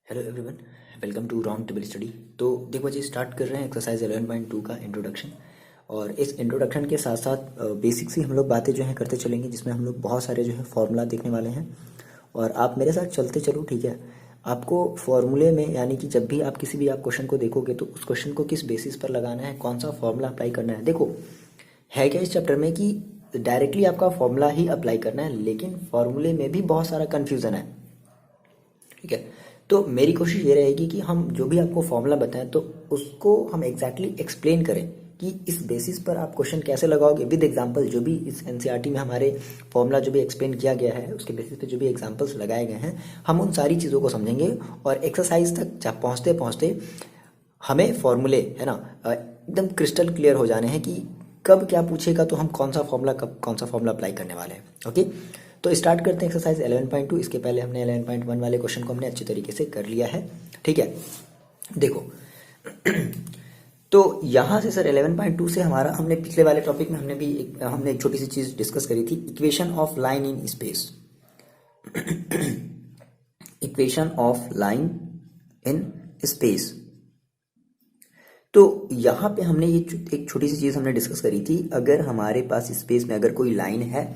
Hello everyone, welcome to round table study. तो देखो जी, start कर रहे हैं एक्सरसाइज 11.2 का इंट्रोडक्शन। और इस इंट्रोडक्शन के साथ साथ बेसिक सी हम लोग बातें जो हैं करते चलेंगे, जिसमें हम लोग बहुत सारे जो है फॉर्मूला देखने वाले हैं। और आप मेरे साथ चलते चलो, ठीक है। आपको फॉर्मूले में, यानी कि जब भी आप किसी भी आप क्वेश्चन को देखोगे तो उस क्वेश्चन को किस बेसिस पर लगाना है, कौन सा फॉर्मूला अप्लाई करना है। देखो, है क्या इस चैप्टर में कि डायरेक्टली आपका फॉर्मूला ही अप्लाई करना है, लेकिन फॉर्मूले में भी बहुत सारा कन्फ्यूज़न है, ठीक है। तो मेरी कोशिश ये रहेगी कि हम जो भी आपको फॉर्मूला बताएं तो उसको हम एग्जैक्टली एक्सप्लेन करें कि इस बेसिस पर आप क्वेश्चन कैसे लगाओगे विद एग्जांपल। जो भी इस एनसीईआरटी में हमारे फॉर्मूला जो भी एक्सप्लेन किया गया है, उसके बेसिस पे जो भी एग्जांपल्स लगाए गए हैं, हम उन सारी चीज़ों को समझेंगे। और एक्सरसाइज तक जब पहुँचते पहुँचते हमें फॉर्मूले, है ना, एकदम क्रिस्टल क्लियर हो जाने हैं कि कब क्या पूछेगा तो हम कौन सा फॉर्मूला कब कौन सा फॉर्मूला अप्लाई करने वाले हैं। ओके, तो स्टार्ट करते हैं एक्सरसाइज 11.2। इसके पहले हमने 11.1 वाले क्वेश्चन को हमने अच्छी तरीके से कर लिया है, ठीक है। देखो तो यहाँ से सर 11.2 से हमारा, हमने पिछले वाले टॉपिक में हमने एक छोटी सी चीज़ डिस्कस करी थी, equation of line in space. Equation of line in space. तो यहाँ पे हमने ये एक छोटी सी चीज़ हमने डिस्कस करी थी, अगर हमारे पास स्पेस में अगर कोई लाइन है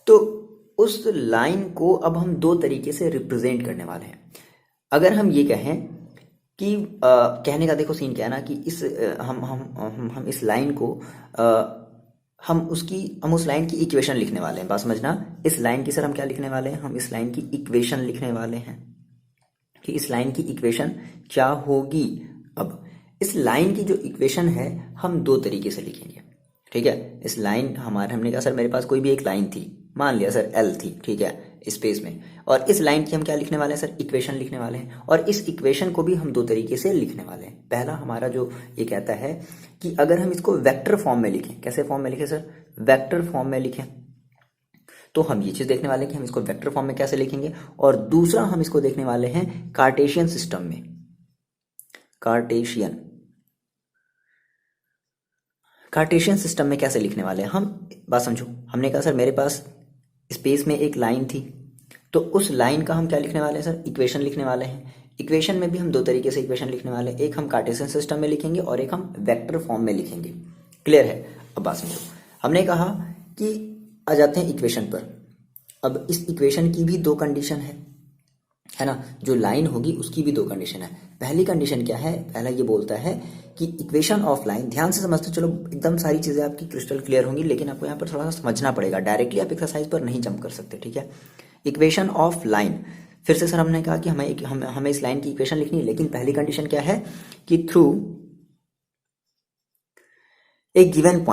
तो उस लाइन को अब हम दो तरीके से रिप्रेजेंट करने वाले हैं। अगर हम ये कहें कि कहने का देखो सीन क्या है ना, कि इस हम इस लाइन को हम उस लाइन की इक्वेशन लिखने वाले हैं। बात समझना, इस लाइन की सर हम क्या लिखने वाले हैं, हम इस लाइन की इक्वेशन लिखने वाले हैं कि इस लाइन की इक्वेशन क्या होगी। अब इस लाइन की जो इक्वेशन है हम दो तरीके से लिखेंगे, ठीक है। इस लाइन हमने कहा सर मेरे पास कोई भी एक लाइन थी, मान लिया सर एल थी, ठीक है, स्पेस में। और इस लाइन की हम क्या लिखने वाले हैं सर, इक्वेशन लिखने वाले हैं। और इस इक्वेशन को भी हम दो तरीके से लिखने वाले हैं। पहला हमारा जो ये कहता है कि अगर हम इसको वेक्टर फॉर्म में लिखें, कैसे फॉर्म में लिखें सर, वेक्टर फॉर्म में लिखें, तो हम ये चीज देखने वाले हैं कि हम इसको वेक्टर फॉर्म में कैसे लिखेंगे। और दूसरा हम इसको देखने वाले हैं कार्टेशियन सिस्टम में। कार्टेशियन सिस्टम में कैसे लिखने वाले हैं हम, बात समझो। हमने कहा सर मेरे पास स्पेस में एक लाइन थी, तो उस लाइन का हम क्या लिखने वाले हैं सर, इक्वेशन लिखने वाले हैं। इक्वेशन में भी हम दो तरीके से इक्वेशन लिखने वाले हैं, एक हम कार्टेशियन सिस्टम में लिखेंगे और एक हम वेक्टर फॉर्म में लिखेंगे। क्लियर है? अब बात समझो, हमने कहा कि आ जाते हैं इक्वेशन पर। अब इस इक्वेशन की भी दो कंडीशन है ना, जो लाइन होगी उसकी भी दो कंडीशन है। पहली कंडीशन क्या है, पहला ये बोलता है कि इक्वेशन ऑफ लाइन, ध्यान से समझते चलो, एकदम सारी चीजें आपकी क्रिस्टल क्लियर होंगी, लेकिन आपको यहाँ पर थोड़ा सा समझना पड़ेगा, डायरेक्टली आप एक्सरसाइज पर नहीं जंप कर सकते, ठीक है। इक्वेशन ऑफ लाइन, फिर से सर हमने कहा कि हमें इस लाइन की इक्वेशन लिखनी है, लेकिन पहली कंडीशन क्या है कि through a given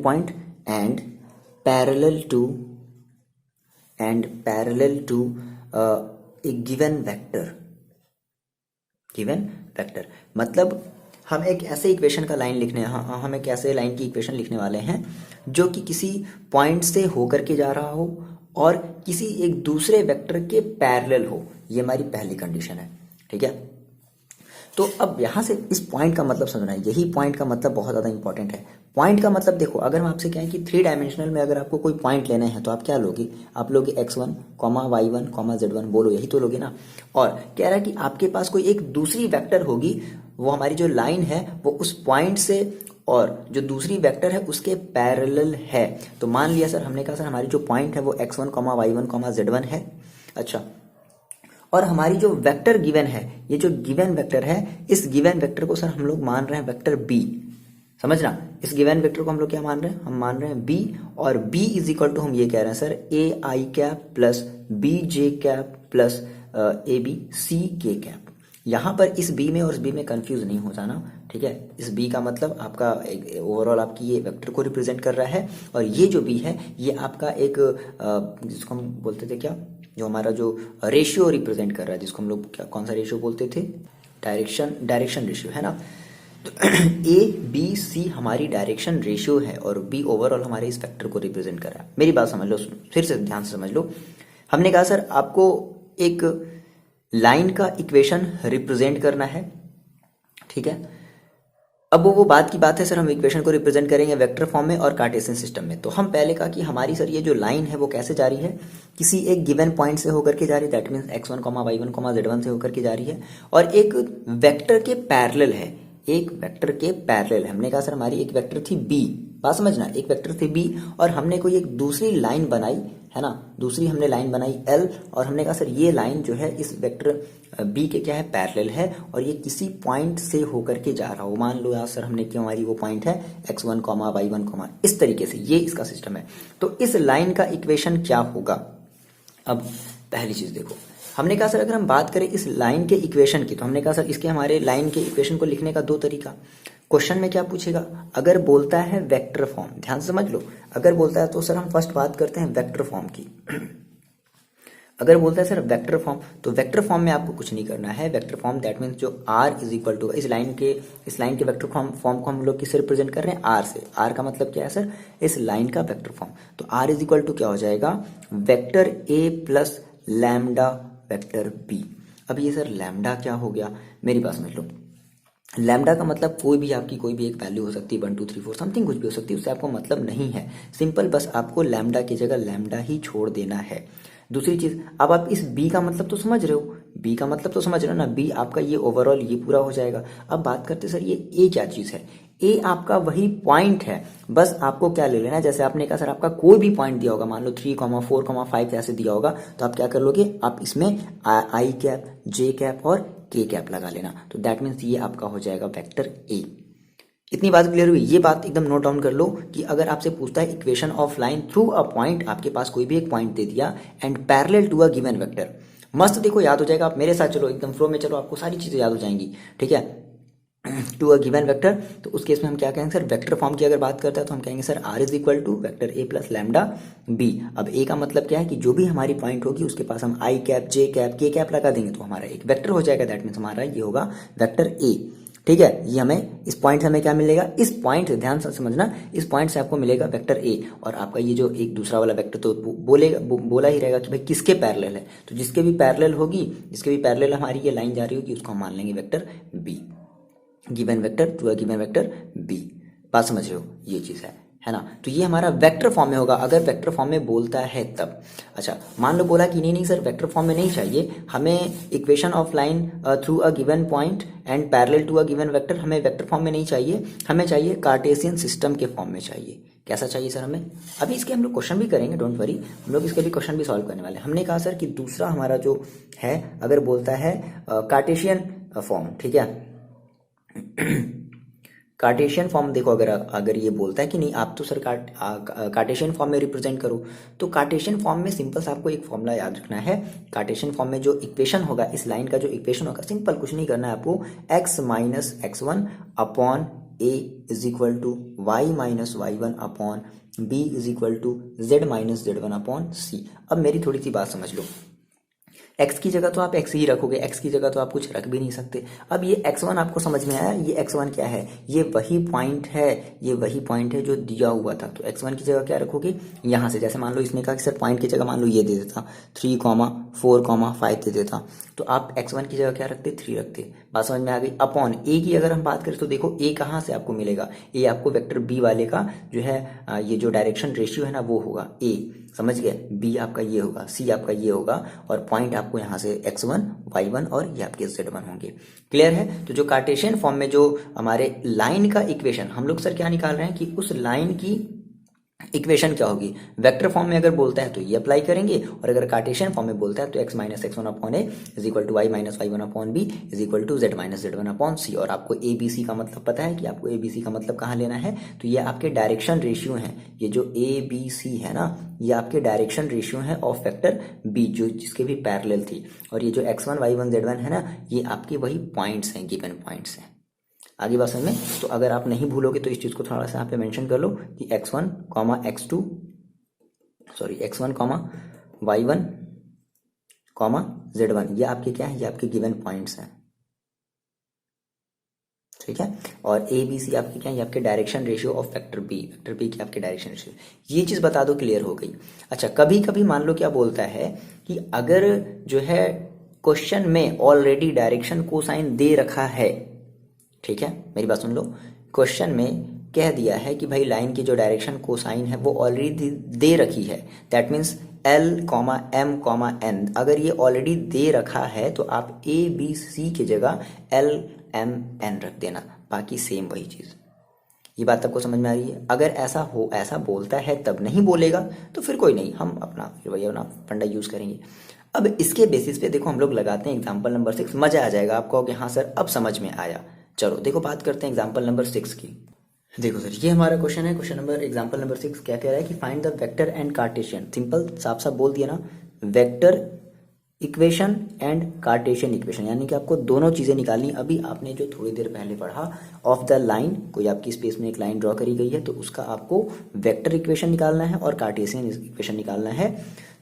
point and parallel to a given vector. मतलब हम एक ऐसे इक्वेशन का लाइन लिखने, हम एक ऐसे लाइन की इक्वेशन लिखने वाले हैं जो कि किसी पॉइंट से होकर के जा रहा हो और किसी एक दूसरे वेक्टर के पैरेलल हो। ये हमारी पहली कंडीशन है, ठीक है। तो अब यहां से इस पॉइंट का मतलब समझना है, यही पॉइंट का मतलब बहुत ज्यादा इंपॉर्टेंट है। पॉइंट का मतलब देखो, अगर हम आपसे कहें कि 3 डायमेंशनल में अगर आपको कोई पॉइंट लेना है तो आप क्या लोगे, आप लोगे x1, y1, z1, बोलो, यही तो लोगे ना। और कह रहा है कि आपके पास कोई एक दूसरी वेक्टर होगी, वो हमारी जो लाइन है वो उस पॉइंट से और जो दूसरी वेक्टर है उसके पैरेलल है। तो मान लिया सर, हमने कहा सर हमारी जो पॉइंट है वो x1, y1, z1 है। अच्छा, और हमारी जो वेक्टर गिवन है, ये जो गिवन वेक्टर है, इस गिवन वेक्टर को सर हम लोग मान रहे हैं वेक्टर बी। समझना, इस गिवन वेक्टर को हम लोग क्या मान रहे हैं, हम मान रहे हैं बी। और बी इज इक्वल टू, हम ये कह रहे हैं sir a i cap plus b j cap plus a b c k cap. यहां पर इस बी में और इस बी में कंफ्यूज नहीं हो जाना, ठीक है। इस बी का मतलब आपका ओवरऑल आपकी ये वेक्टर को रिप्रेजेंट कर रहा है, और ये जो बी है ये आपका एक जिसको हम बोलते थे क्या, जो हमारा जो रेशियो रिप्रेजेंट कर रहा है, जिसको हम लोग क्या, कौन सा रेशियो बोलते थे, डायरेक्शन रेशियो, है ना। तो ए बी सी हमारी डायरेक्शन रेशियो है और बी ओवरऑल हमारे इस वेक्टर को रिप्रेजेंट कर रहा है। मेरी बात समझ लो, फिर से ध्यान से समझ लो। हमने कहा सर आपको एक लाइन का इक्वेशन रिप्रेजेंट करना है, ठीक है। अब वो बात की बात है सर, हम इक्वेशन को रिप्रेजेंट करेंगे वेक्टर फॉर्म में और कार्टेशियन सिस्टम में। तो हम पहले कहा कि हमारी सर ये जो लाइन है वो कैसे जा रही है, किसी एक गिवन पॉइंट से होकर के जा रही है, that means x1, y1, z1 से होकर के जा रही है, और एक वेक्टर के पैरेलल है, एक वेक्टर के पैरेलल है। हमने कहा सर हमारी एक वेक्टर थी b, बात समझना, एक वेक्टर थी b, और हमने कोई एक दूसरी लाइन बनाई है ना, दूसरी हमने लाइन बनाई l, और हमने कहा सर ये लाइन जो है इस वेक्टर b के क्या है, पैरेलल है, और ये किसी पॉइंट से होकर के जा रहा हो। मान लो यार सर हमने क्यों, हमारी वो पॉइंट है x1, y1, इस तरीके से, ये इसका सिस्टम है। तो इस लाइन का इक्वेशन क्या होगा? अब पहली चीज देखो, हमने कहा सर अगर हम बात करें इस लाइन के इक्वेशन की, तो हमने कहा सर इसके हमारे लाइन के इक्वेशन को लिखने का दो तरीका। क्वेश्चन में क्या पूछेगा, अगर बोलता है वेक्टर फॉर्म, ध्यान से समझ लो, अगर बोलता है तो सर हम फर्स्ट बात करते हैं वेक्टर फॉर्म की। अगर बोलता है सर वेक्टर फॉर्म, तो वेक्टर फॉर्म में आपको कुछ नहीं करना है। वेक्टर फॉर्म दैट मीन्स जो r इज इक्वल टू, इस लाइन के वेक्टर फॉर्म को हम लोग किससे रिप्रेजेंट कर रहे हैं, r से। r का मतलब क्या है सर, इस लाइन का वेक्टर फॉर्म। तो r इज इक्वल टू क्या हो जाएगा, vector a plus lambda vector b। अब ये सर लैम्डा क्या हो गया, मेरी बात समझ लो, लैम्डा का मतलब कोई भी आपकी कोई भी एक वैल्यू हो सकती है, 1 2 3 4 समथिंग कुछ भी हो सकती है, उससे आपको मतलब नहीं है। सिंपल बस आपको लैम्डा की जगह लैम्डा ही छोड़ देना है। दूसरी चीज, अब आप इस b का मतलब तो समझ रहे हो, b का मतलब तो समझ रहे हो ना, b आपका ये ओवरऑल ये पूरा हो जाएगा। अब बात करते सर ये a क्या चीज है, a आपका वही पॉइंट है। बस आपको क्या ले लेना है, जैसे आपने कहा सर आपका कोई भी पॉइंट दिया होगा, मान लो 3, 4, 5 ऐसे दिया होगा, तो आप क्या कर लोगे, आप इसमें आई कैप, जे कैप और के कैप लगा लेना। तो दैट मीन्स ये आपका हो जाएगा वेक्टर ए। इतनी बात क्लियर हुई? ये बात एकदम नोट डाउन कर लो कि अगर आपसे पूछता है equation of line through a point, आपके पास कोई भी एक पॉइंट दे दिया and parallel to a given vector, मस्त देखो याद हो जाएगा। आप मेरे साथ चलो, एकदम फ्लो में चलो, आपको सारी चीजें याद हो जाएंगी, ठीक है। टू अ गिवन वेक्टर, तो उस केस में हम क्या कहेंगे सर, वेक्टर फॉर्म की अगर बात करते हैं तो हम कहेंगे sir r is equal to vector a plus lambda b। अब a का मतलब क्या है कि जो भी हमारी पॉइंट होगी उसके पास हम आई कैप, जे कैप, के कैप लगा देंगे तो हमारा एक वेक्टर हो जाएगा। दैट मीन्स हमारा ये होगा वेक्टर a, ठीक है। ये हमें इस पॉइंट से हमें क्या मिलेगा, इस पॉइंट से, ध्यान से समझना, इस पॉइंट से आपको मिलेगा वेक्टर a, और आपका ये जो एक दूसरा वाला वेक्टर तो बोला ही रहेगा कि भाई किसके पैरेलल है, तो जिसके भी पैरेलल होगी, जिसके भी पैरेलल हमारी ये लाइन जा रही होगी, उसको हम मान लेंगे vector b, given vector to a given vector b। बात समझ रहे हो, ये चीज है ना। तो ये हमारा वेक्टर फॉर्म में होगा अगर वेक्टर फॉर्म में बोलता है तब। अच्छा, मान लो बोला कि नहीं नहीं सर वेक्टर फॉर्म में नहीं चाहिए, हमें equation of line through a given point and parallel to a given vector हमें वेक्टर फॉर्म में नहीं चाहिए, हमें चाहिए कार्टेशियन सिस्टम के फॉर्म में चाहिए। कैसा चाहिए सर हमें, अभी इसके हम लोग क्वेश्चन भी करेंगे, डोंट वरी, हम लोग इसके भी क्वेश्चन भी सॉल्व करने वाले हैं। हमने कहा सर कि दूसरा हमारा जो है, अगर बोलता है कार्टेशियन फॉर्म, ठीक है, कार्टेशियन फॉर्म देखो, अगर ये बोलता है कि नहीं आप तो सर कार्टेशियन फॉर्म में रिप्रेजेंट करो, तो कार्टेशियन फॉर्म में सिंपल से आपको एक फॉर्मूला याद रखना है। कार्टेशियन फॉर्म में जो इक्वेशन होगा, इस लाइन का जो इक्वेशन होगा, सिंपल कुछ नहीं करना है आपको, x minus x1 upon a is equal to y minus y1 upon b is equal to z minus z1 upon c। अब मेरी थोड़ी सी बात समझ लो, x की जगह तो आप x ही रखोगे, x की जगह तो आप कुछ रख भी नहीं सकते। अब ये x1 आपको समझ में आया, ये x1 क्या है, ये वही पॉइंट है, ये वही पॉइंट है जो दिया हुआ था। तो x1 की जगह क्या रखोगे, यहाँ से, जैसे मान लो इसने कहा कि सर पॉइंट की जगह मान लो ये दे देता 3, 4, 5 दे देता, तो आप x1 की जगह क्या रखते, 3 रखते। बात समझ में आ गई। अपॉन a की अगर हम बात करें तो देखो a कहाँ से आपको मिलेगा, a आपको वेक्टर b वाले का जो है ये जो डायरेक्शन रेशियो है ना वो होगा a, समझ गए। b आपका ये होगा, c आपका ये होगा, और पॉइंट आपको यहाँ से x1, y1 और ये आपके z1 होंगे। क्लियर है। तो जो कार्टेशियन फॉर्म में जो हमारे लाइन का इक्वेशन हम लोग सर क्या निकाल रहे हैं कि उस लाइन की इक्वेशन क्या होगी, वेक्टर फॉर्म में अगर बोलता है तो ये अप्लाई करेंगे, और अगर कार्टेशियन फॉर्म में बोलता है तो x minus x1 upon A is equal to y minus y1 upon B is equal to z minus z1 upon C. और आपको ए बी सी का मतलब पता है कि आपको ए बी सी का मतलब कहाँ लेना है, तो ये आपके डायरेक्शन रेशियो हैं, ये जो ए बी सी है ना, ये आपके डायरेक्शन रेशियो है ऑफ वेक्टर बी, जो जिसके भी पैरेलल थी, और ये जो x1 y1 z1 है ना, ये आपके वही पॉइंट्स हैं, गिवन पॉइंट्स हैं। आगे बात समझ में। तो अगर आप नहीं भूलोगे तो इस चीज को थोड़ा सा यहाँ पे मेंशन कर लो कि x1 x2 sorry x1 y1 z1 ये आपके क्या है, ये आपके गिवन पॉइंट्स हैं, ठीक है। और ए बी सी आपके क्या है, ये आपके direction ratio of vector b की आपके डायरेक्शन रेशियो। ये चीज बता दो, क्लियर हो गई। अच्छा, कभी कभी मान लो क्या बोलता है कि अगर जो है क्वेश्चन में ऑलरेडी डायरेक्शन कोसाइन दे रखा है, ठीक है, मेरी बात सुन लो, क्वेश्चन में कह दिया है कि भाई लाइन की जो डायरेक्शन कोसाइन है वो ऑलरेडी दे रखी है, that means L, M, N, अगर ये ऑलरेडी दे रखा है तो आप A, B, C की जगह L, M, N रख देना, बाकी सेम वही चीज़। ये बात आपको समझ में आ रही है? अगर ऐसा बोलता है तब नहीं बोलेगा तो फिर कोई नहीं, हम अपना फिर वही अपना फंडा यूज़ करेंगे। अब इसके बेसिस पे देखो हम लोग लगाते हैं एग्जाम्पल नंबर 6, मज़ा आ जाएगा आपको कि हाँ सर अब समझ में आया। चलो देखो बात करते हैं एग्जाम्पल नंबर 6 की। देखो सर ये हमारा क्वेश्चन है, क्वेश्चन नंबर एग्जाम्पल नंबर 6 क्या कह रहा है कि find the vector and Cartesian. Simple साफ साफ बोल दिया ना, vector equation and Cartesian equation, यानी कि आपको दोनों चीज़ें निकालनी। अभी आपने जो थोड़ी देर पहले पढ़ा ऑफ द लाइन, कोई आपकी स्पेस में एक लाइन ड्रॉ करी गई है तो उसका आपको वेक्टर इक्वेशन निकालना है और कार्टेशियन इक्वेशन निकालना है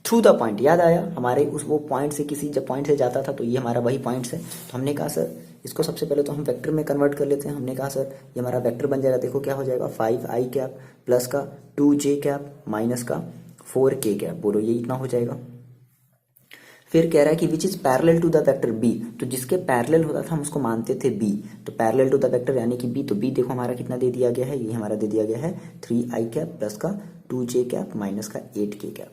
थ्रू द पॉइंट। याद आया हमारे उस वो पॉइंट से, किसी जब पॉइंट से जाता था तो ये हमारा वही पॉइंट्स है, तो हमने कहा सर इसको सबसे पहले तो हम वेक्टर में कन्वर्ट कर लेते हैं। हमने कहा सर ये हमारा वेक्टर बन जाएगा, देखो क्या हो जाएगा 5i कैप प्लस का 2j कैप माइनस का 4k कैप, बोलो ये इतना हो जाएगा। फिर कह रहा है कि which is parallel to the vector b, तो जिसके पैरेलल होता था हम उसको मानते थे b, तो पैरेलल टू द वेक्टर यानी कि b, तो b देखो हमारा कितना दे दिया गया है, ये हमारा दे दिया गया है 3i कैप प्लस का 2j कैप माइनस का 8k कैप।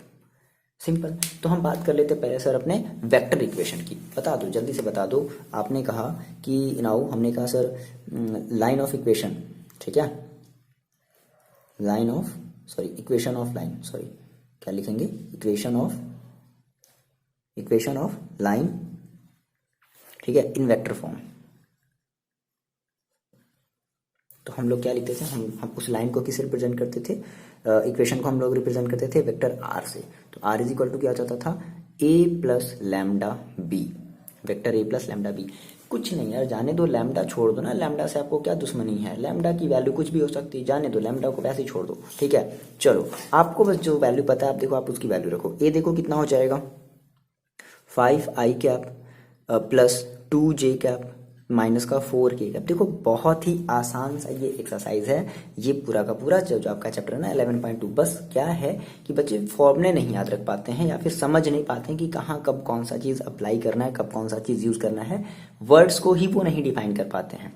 सिंपल। तो हम बात कर लेते पहले सर अपने वेक्टर इक्वेशन की। बता दो जल्दी से बता दो, आपने कहा कि नाउ, हमने कहा सर लाइन ऑफ इक्वेशन, ठीक है, line of equation of line, क्या लिखेंगे, इक्वेशन ऑफ लाइन, ठीक है, इन वेक्टर फॉर्म। तो हम लोग क्या लिखते थे, हम उस लाइन को किससे रिप्रेजेंट करते थे, इक्वेशन को हम लोग रिप्रेजेंट करते थे वेक्टर आर से। तो आर इज इक्वल टू क्या चाहता था, a plus lambda b, vector a plus lambda b. कुछ नहीं यार, जाने दो, लैम्डा छोड़ दो ना, लैम्डा से आपको क्या दुश्मनी है, लैम्डा की वैल्यू कुछ भी हो सकती है, जाने दो, लैम्डा को वैसे ही छोड़ दो, ठीक है। चलो आपको बस जो वैल्यू पता है आप देखो, आप उसकी वैल्यू रखो। a देखो कितना हो जाएगा 5i cap plus 2j cap minus का 4k कैप। देखो बहुत ही आसान सा ये एक्सरसाइज है, ये पूरा का पूरा जो आपका चैप्टर है ना 11.2। बस क्या है कि बच्चे फॉर्मूले नहीं याद रख पाते हैं या फिर समझ नहीं पाते हैं कि कहाँ कब कौन सा चीज़ अप्लाई करना है, कब कौन सा चीज़ यूज़ करना है, वर्ड्स को ही वो नहीं डिफाइन कर पाते हैं,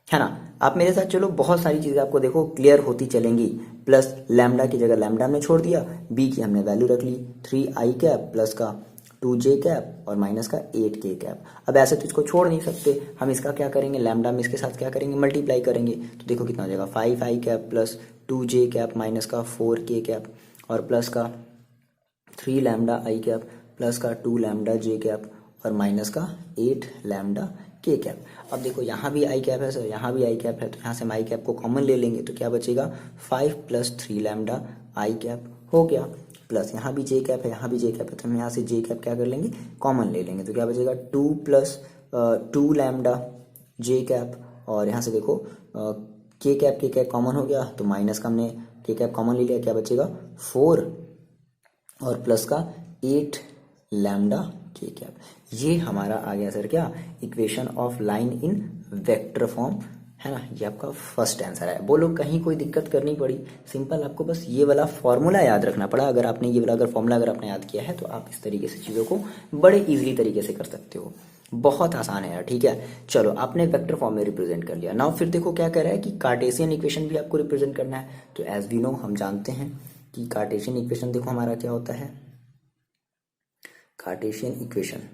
है ना। आप मेरे साथ चलो, बहुत सारी चीज़ें आपको देखो क्लियर होती चलेंगी। प्लस लैम्डा की जगह लैम्डा हमने छोड़ दिया, b की हमने वैल्यू रख ली 3i कैप प्लस का 2j कैप और माइनस का 8k कैप। अब ऐसे तो इसको छोड़ नहीं सकते, हम इसका क्या करेंगे, लैम्डा में इसके साथ क्या करेंगे, मल्टीप्लाई करेंगे। तो देखो कितना हो जाएगा 5i cap plus 2j cap minus का 4k कैप और प्लस का 3 लैम्डा i कैप प्लस का 2 लैम्डा j कैप और माइनस का 8 लैम्डा k कैप। अब देखो यहाँ भी i कैप है सर, यहाँ भी i कैप है, तो यहाँ से हम i कैप को कॉमन ले लेंगे तो क्या बचेगा 5 प्लस 3 लैम्डा i कैप हो गया, प्लस यहाँ भी j कैप है, यहाँ भी j कैप है, तो हम यहाँ से j कैप क्या कर लेंगे, कॉमन ले लेंगे, तो क्या बचेगा 2 प्लस 2 लैम्डा j कैप और यहाँ से देखो k कैप कॉमन हो गया, तो माइनस का हमने k कैप कॉमन ले लिया, क्या बचेगा 4 और प्लस का 8 लैम्डा k कैप। ये हमारा आ गया सर क्या, equation of line in vector form, है ना। ये आपका फर्स्ट आंसर है। बोलो कहीं कोई दिक्कत करनी पड़ी, सिंपल आपको बस ये वाला फॉर्मूला याद रखना पड़ा। अगर आपने ये वाला फॉर्मूला अगर आपने याद किया है तो आप इस तरीके से चीज़ों को बड़े इजीली तरीके से कर सकते हो, बहुत आसान है यार, ठीक है। चलो आपने वेक्टर फॉर्म में रिप्रेजेंट कर लिया। नाउ फिर देखो क्या कह रहा है कि कार्टेशियन इक्वेशन भी आपको रिप्रेजेंट करना है। तो एज वी नो, हम जानते हैं कि कार्टेशियन इक्वेशन देखो हमारा क्या होता है, cartesian equation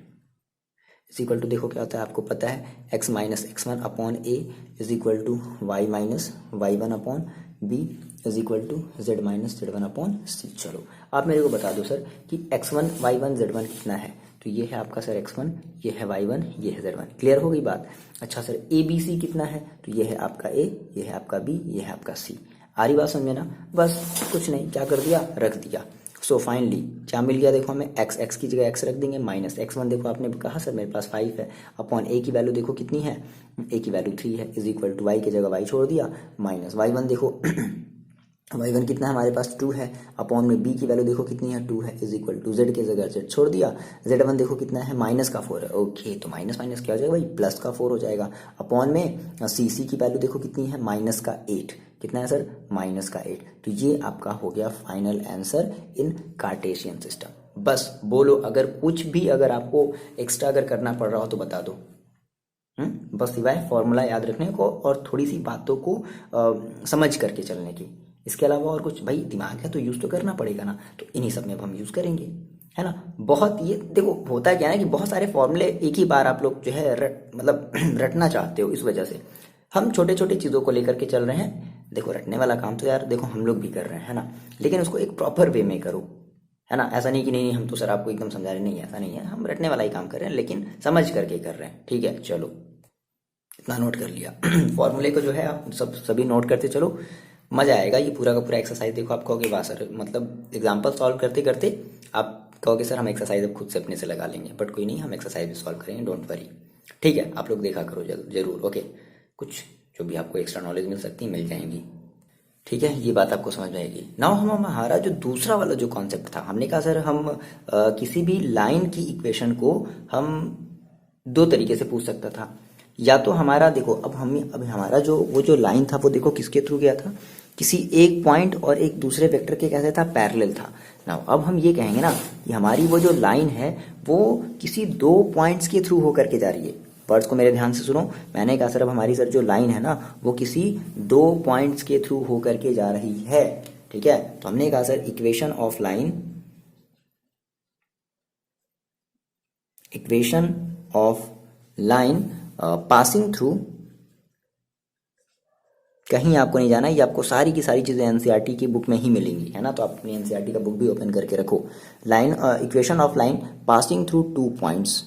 is equal to, देखो क्या होता है आपको पता है, x minus x1 upon a is equal to y minus y1 upon b is equal to z minus z1 upon c। चलो आप मेरे को बता दो सर कि x1 y1 z1 कितना है, तो ये है आपका सर x1, ये है y1, ये है z1। क्लियर हो गई बात। अच्छा सर a b c कितना है, तो ये है आपका a, ये है आपका b, ये है आपका c। आ रही बात समझ में ना, बस कुछ नहीं, क्या कर दिया, रख दिया। सो फाइनली क्या मिल गया, देखो हमें x की जगह x रख देंगे, माइनस x1 देखो आपने कहा सर मेरे पास 5 है, अपॉन a की वैल्यू देखो कितनी है, a की वैल्यू 3 है, इज इक्वल टू y की जगह y छोड़ दिया, माइनस y1 देखो y1 कितना है हमारे पास 2 है, अपॉन में b की वैल्यू देखो कितनी है 2 है, इज इक्वल टू z की जगह z छोड़ दिया, z1 देखो कितना है माइनस का 4 है, ओके, तो माइनस माइनस क्या हो जाएगा भाई, प्लस का 4 हो जाएगा, अपॉन में c की वैल्यू देखो कितनी है माइनस का 8, कितना है सर, माइनस का 8। तो ये आपका हो गया final answer in Cartesian system. बस बोलो, अगर कुछ भी अगर आपको एक्स्ट्रा अगर करना पड़ रहा हो तो बता दो, बस सिवाय फॉर्मूला याद रखने को और थोड़ी सी बातों को समझ करके चलने की। इसके अलावा और कुछ, भाई दिमाग है तो यूज़ तो करना पड़ेगा ना, तो इन्हीं सब में अब हम यूज़ करेंगे, है ना। बहुत ये देखो होता है क्या है ना कि बहुत सारे फॉर्मूले एक ही बार आप लोग जो है मतलब रटना चाहते हो, इस वजह से हम छोटे छोटे चीज़ों को लेकर के चल रहे हैं। देखो रटने वाला काम तो यार देखो हम लोग भी कर रहे हैं, है ना, लेकिन उसको एक प्रॉपर वे में करो, है ना। ऐसा नहीं कि नहीं हम तो सर आपको एकदम समझा रहे, नहीं ऐसा नहीं है, हम रटने वाला ही काम कर रहे हैं लेकिन समझ करके कर रहे हैं, ठीक है। चलो इतना नोट कर लिया। फॉर्मूले को जो है आप सभी नोट करते चलो, मजा आएगा। ये पूरा का पूरा एक्सरसाइज देखो, आप कहोगे वाह सर, मतलब एग्जाम्पल सॉल्व करते करते आप कहोगे सर हम एक्सरसाइज अब खुद से अपने से लगा लेंगे, बट कोई नहीं, हम एक्सरसाइज भी सॉल्व करेंगे, डोंट वरी, ठीक है। आप लोग देखा करो जरूर, ओके। कुछ जो भी आपको एक्स्ट्रा नॉलेज मिल सकती है मिल जाएंगी, ठीक है। ये बात आपको समझ में आएगी। नाउ हम हमारा जो दूसरा वाला जो कॉन्सेप्ट था, हमने कहा सर हम किसी भी लाइन की इक्वेशन को हम दो तरीके से पूछ सकता था। या तो हमारा देखो अब हमारा जो वो जो लाइन था वो देखो किसके थ्रू गया था, किसी एक पॉइंट और एक दूसरे वेक्टर के कैसे था, पैरेलल था। नाउ अब हम ये कहेंगे ना कि हमारी वो जो लाइन है वो किसी दो पॉइंट्स के थ्रू होकर के जा रही है। वर्ड्स को मेरे ध्यान से सुनो, मैंने कहा सर अब हमारी सर जो लाइन है ना वो किसी दो पॉइंट्स के थ्रू होकर के जा रही है, ठीक है। तो हमने कहा sir equation of line passing through, कहीं आपको नहीं जाना, ये आपको सारी की सारी चीजें एनसीईआरटी की बुक में ही मिलेंगी, है ना। तो आप अपनी एनसीईआरटी का बुक भी ओपन करके रखो। Line equation of line passing through two points.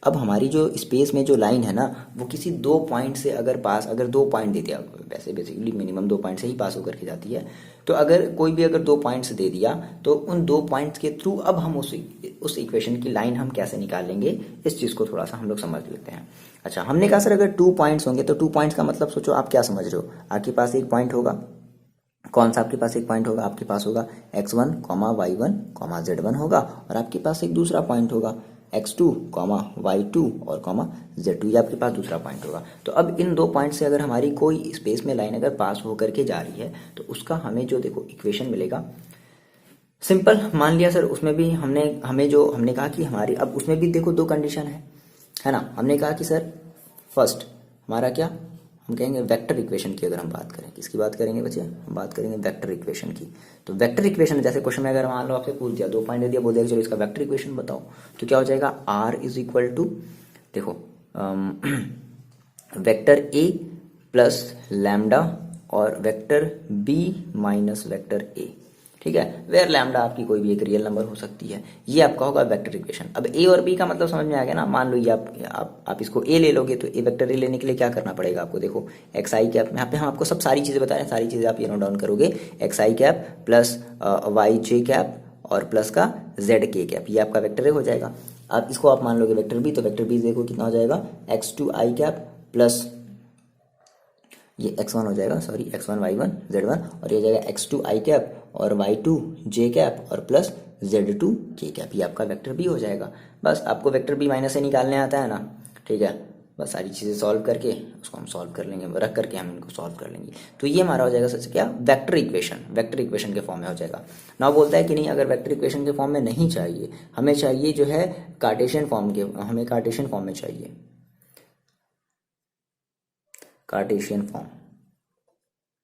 अब हमारी जो स्पेस में जो लाइन है ना वो किसी दो पॉइंट से अगर दो पॉइंट दे दिया, वैसे बेसिकली मिनिमम दो पॉइंट से ही पास होकर के जाती है, तो अगर कोई भी अगर दो पॉइंट्स दे दिया तो उन दो पॉइंट्स के थ्रू अब हम उस इक्वेशन की लाइन हम कैसे निकालेंगे, इस चीज को थोड़ा सा हम लोग समझ लेते हैं। अच्छा, हमने कहा सर अगर टू पॉइंट्स होंगे तो टू पॉइंट्स का मतलब सोचो आप क्या समझ रहे हो। आपके पास एक पॉइंट होगा, कौन सा आपके पास एक पॉइंट होगा, आपके पास होगा x1, y1, z1 होगा, और आपके पास एक दूसरा पॉइंट होगा x2, y2 और z2, ये आपके पास दूसरा पॉइंट होगा। तो अब इन दो पॉइंट से अगर हमारी कोई स्पेस में लाइन अगर पास होकर के जा रही है तो उसका हमें जो देखो इक्वेशन मिलेगा, सिंपल मान लिया सर उसमें भी हमने कहा कि हमारी अब उसमें भी देखो दो कंडीशन है ना। हमने कहा कि सर फर्स्ट हमारा क्या, हम कहेंगे वेक्टर इक्वेशन की अगर हम बात करें, किसकी बात करेंगे बच्चे, हम बात करेंगे वेक्टर इक्वेशन की। तो वेक्टर इक्वेशन जैसे क्वेश्चन में अगर मान लो आपसे पूछ दिया, दो पॉइंट दे दिया, बोल दिया चलो इसका वेक्टर इक्वेशन बताओ, तो क्या हो जाएगा, आर इज इक्वल टू देखो वेक्टर ए प्लस लैम्डा और vector B minus vector a, ठीक है। वेयर लैम्डा आपकी कोई भी एक रियल नंबर हो सकती है, ये आपका होगा वेक्टर इक्वेशन। अब ए और बी का मतलब समझ में आ गया ना। मान लो ये आप इसको ए ले लोगे तो ए वेक्टर ए लेने के लिए क्या करना पड़ेगा आपको, देखो एक्स आई कैप, यहाँ पे हम आपको सब सारी चीजें बता रहे हैं, सारी चीजें आप ये नोट डाउन करोगे, एक्स आई कैप प्लस वाई जे कैप और प्लस का जेड के कैप, ये आपका वेक्टर ए हो जाएगा। अब इसको आप मान लोगे वेक्टर बी, तो वेक्टर बी देखो कितना हो जाएगा, x two i cap plus ये x1 हो जाएगा, सॉरी x1 y1 z1, और ये हो जाएगा x2 i कैप और y2 j कैप और प्लस z2 k कैप, ये आपका वेक्टर बी हो जाएगा। बस आपको वेक्टर बी माइनस से निकालने आता है ना, ठीक है। बस सारी चीज़ें सॉल्व करके उसको हम सॉल्व कर लेंगे, रख करके हम इनको सॉल्व कर लेंगे। तो ये हमारा हो जाएगा सच क्या, वेक्टर इक्वेशन के फॉर्म में हो जाएगा। ना बोलता है कि नहीं अगर वेक्टर इक्वेशन के फॉर्म में नहीं चाहिए, हमें चाहिए जो है कार्टेशियन फॉर्म में चाहिए, कार्टेशियन फॉर्म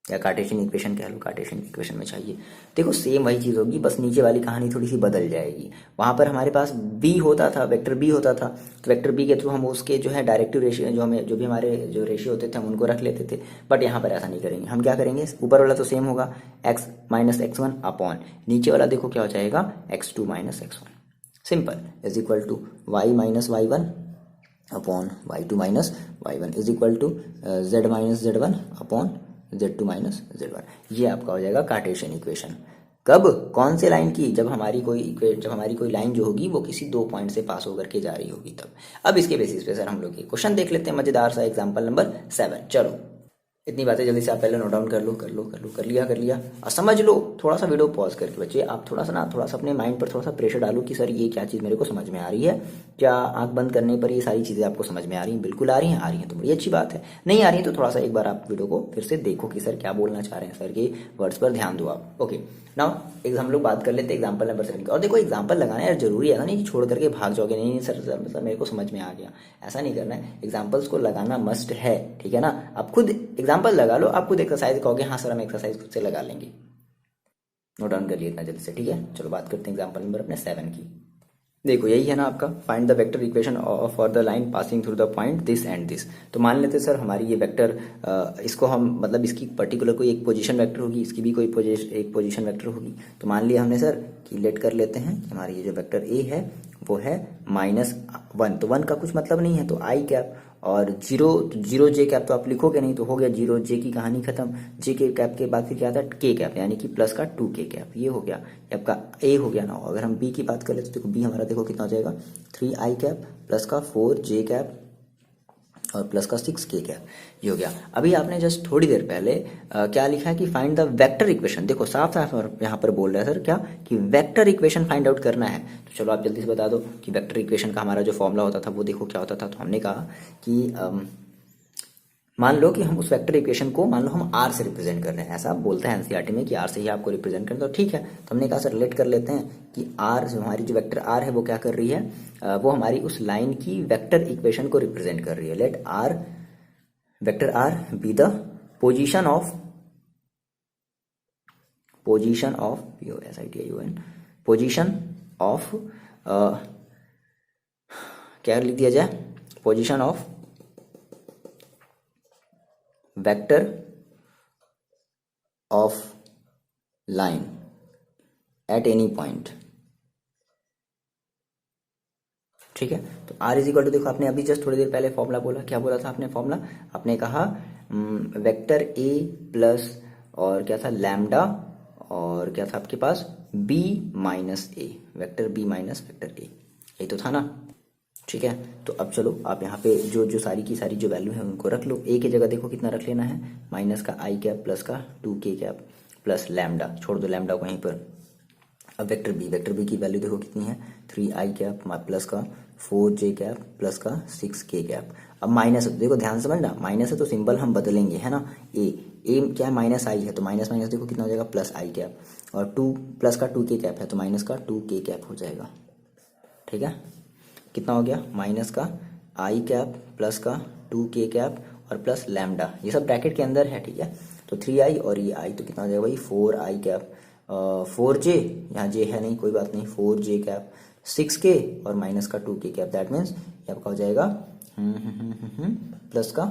या कार्टेशियन इक्वेशन कह लो, कार्टेशियन इक्वेशन में चाहिए। देखो सेम वही चीज़ होगी, बस नीचे वाली कहानी थोड़ी सी बदल जाएगी। वहाँ पर हमारे पास बी होता था, वेक्टर बी होता था, तो वेक्टर बी के थ्रू हम उसके जो है डायरेक्टिव रेशियो जो भी हमारे जो रेशियो होते थे हम उनको रख लेते थे। बट यहाँ पर ऐसा नहीं करेंगे, हम क्या करेंगे, ऊपर वाला तो सेम होगा x माइनस x1 अपॉन नीचे वाला देखो क्या हो जाएगा, x2 minus x1, simple, is equal to y minus y1 upon y2 minus y1 is equal to z minus z1 upon z2 minus z1। ये आपका हो जाएगा कार्टेशियन इक्वेशन। कब, कौन से लाइन की, जब हमारी कोई लाइन जो होगी वो किसी दो पॉइंट से पास होकर के जा रही होगी तब। अब इसके बेसिस पे सर हम लोग ये क्वेश्चन देख लेते हैं, मजेदार सा एग्जांपल नंबर 7। चलो इतनी बातें जल्दी से आप पहले नोट डाउन कर लिया और समझ लो। थोड़ा सा वीडियो पॉज करके बच्चे आप थोड़ा सा अपने माइंड पर थोड़ा सा प्रेशर डालो कि सर ये क्या चीज़ मेरे को समझ में आ रही है। क्या आंख बंद करने पर ये सारी चीज़ें आपको समझ में आ रही हैं? बिल्कुल आ रही हैं तो बड़ी अच्छी बात है। नहीं आ रही है तो थोड़ा सा एक बार आप वीडियो को फिर से देखो कि सर क्या बोलना चाह रहे हैं, सर के वर्ड्स पर ध्यान दो आप। ओके नाउ हम लोग बात कर लेते हैं एग्जाम्पल नंबर 7 की। और देखो एग्जाम्पल लगाना यार जरूरी है, ऐसा नहीं कि छोड़ करके भाग जाओगे, नहीं सर मेरे को समझ में आ गया, ऐसा नहीं करना है। एग्जाम्पल्स को लगाना मस्ट है, ठीक है ना। आप खुद एग्जाम्पल लगा लो, आप खुद एक्सरसाइज कहोगे हाँ सर हम एक्सरसाइज खुद से लगा लेंगे। नोट डाउन कर लिए इतना जल्दी से, ठीक है। चलो बात करते हैं एग्जाम्पल नंबर अपने 7 की। देखो यही है ना आपका, find the vector equation for the line passing through the point this and this. तो मान लेते सर हमारी ये वेक्टर, इसको हम मतलब इसकी पर्टिकुलर कोई एक पोजीशन वेक्टर होगी, इसकी भी कोई एक पोजीशन वेक्टर होगी। तो मान लिया हमने सर कि लेट कर लेते हैं कि हमारी ये जो वेक्टर ए है वो है -1। तो 1 का कुछ मतलब नहीं है, तो आई कैप और जीरो जे कैप तो आप लिखोगे नहीं, तो हो गया 0 जे की कहानी खत्म। जे के कैप के बाद फिर क्या आता है के कैप, यानी कि प्लस का 2 के कैप, ये हो गया, ये आपका ए हो गया ना। अगर हम बी की बात करें तो देखो बी हमारा देखो कितना हो जाएगा 3 आई कैप प्लस का 4 जे कैप और प्लस का 6 के कैप, ये हो गया। अभी आपने जस्ट थोड़ी देर पहले क्या लिखा है कि फाइंड द वेक्टर इक्वेशन। देखो साफ साफ यहाँ पर बोल रहा है सर क्या कि वेक्टर इक्वेशन फाइंड आउट करना है। तो चलो आप जल्दी से बता दो कि वेक्टर इक्वेशन का हमारा जो फॉर्मूला होता था वो देखो क्या होता था। तो हमने कहा कि मान लो कि हम उस वेक्टर इक्वेशन को मान लो हम आर से रिप्रेजेंट कर रहे हैं, ऐसा बोलते हैं एनसीईआरटी में कि आर से ही आपको रिप्रेजेंट करना। तो ठीक है, तो हमने कहा सर रिलेट कर लेते हैं कि आर जो हमारी जो वेक्टर आर है वो क्या कर रही है, वो हमारी उस लाइन की वेक्टर इक्वेशन को रिप्रेजेंट कर रही है। Let r vector r be the position of position of क्या लिख दिया जाए, position of vector of line at any point. ठीक है, तो आर इज इक्वल टू, देखो आपने अभी जस्ट थोड़ी देर पहले फॉर्मूला बोला, क्या बोला था आपने फॉर्मूला, आपने कहा वेक्टर ए प्लस और क्या था लैम्डा और क्या था आपके पास B minus A, vector B minus vector A, यही तो था ना। ठीक है, तो अब चलो आप यहाँ पे जो जो सारी की सारी जो वैल्यू है उनको रख लो। ए की जगह देखो कितना रख लेना है, माइनस का आई कैप प्लस का 2 के कैप प्लस लैम्डा, छोड़ दो लैम्डा को वहीं पर। अब वेक्टर बी की वैल्यू देखो कितनी है 3 आई कैप प्लस का 4 जे कैप प्लस का 6 के कैप। अब माइनस है तो देखो ध्यान से समझना, माइनस है तो सिंबल हम बदलेंगे है ना। ए क्या है माइनस आई है तो माइनस माइनस देखो कितना हो जाएगा प्लस आई कैप, और 2 प्लस का 2 के कैप है तो माइनस का 2 के कैप हो जाएगा। ठीक है, कितना हो गया माइनस का आई कैप प्लस का 2 के कैप और प्लस लैम्डा, ये सब ब्रैकेट के अंदर है। ठीक है, तो 3 आई और ये आई तो कितना हो जाएगा भाई 4 आई कैप 4 जे, यहाँ जे है नहीं कोई बात नहीं, 4 जे कैप 6 के और माइनस का 2 के कैप, दैट मीन्स ये आपका हो जाएगा प्लस का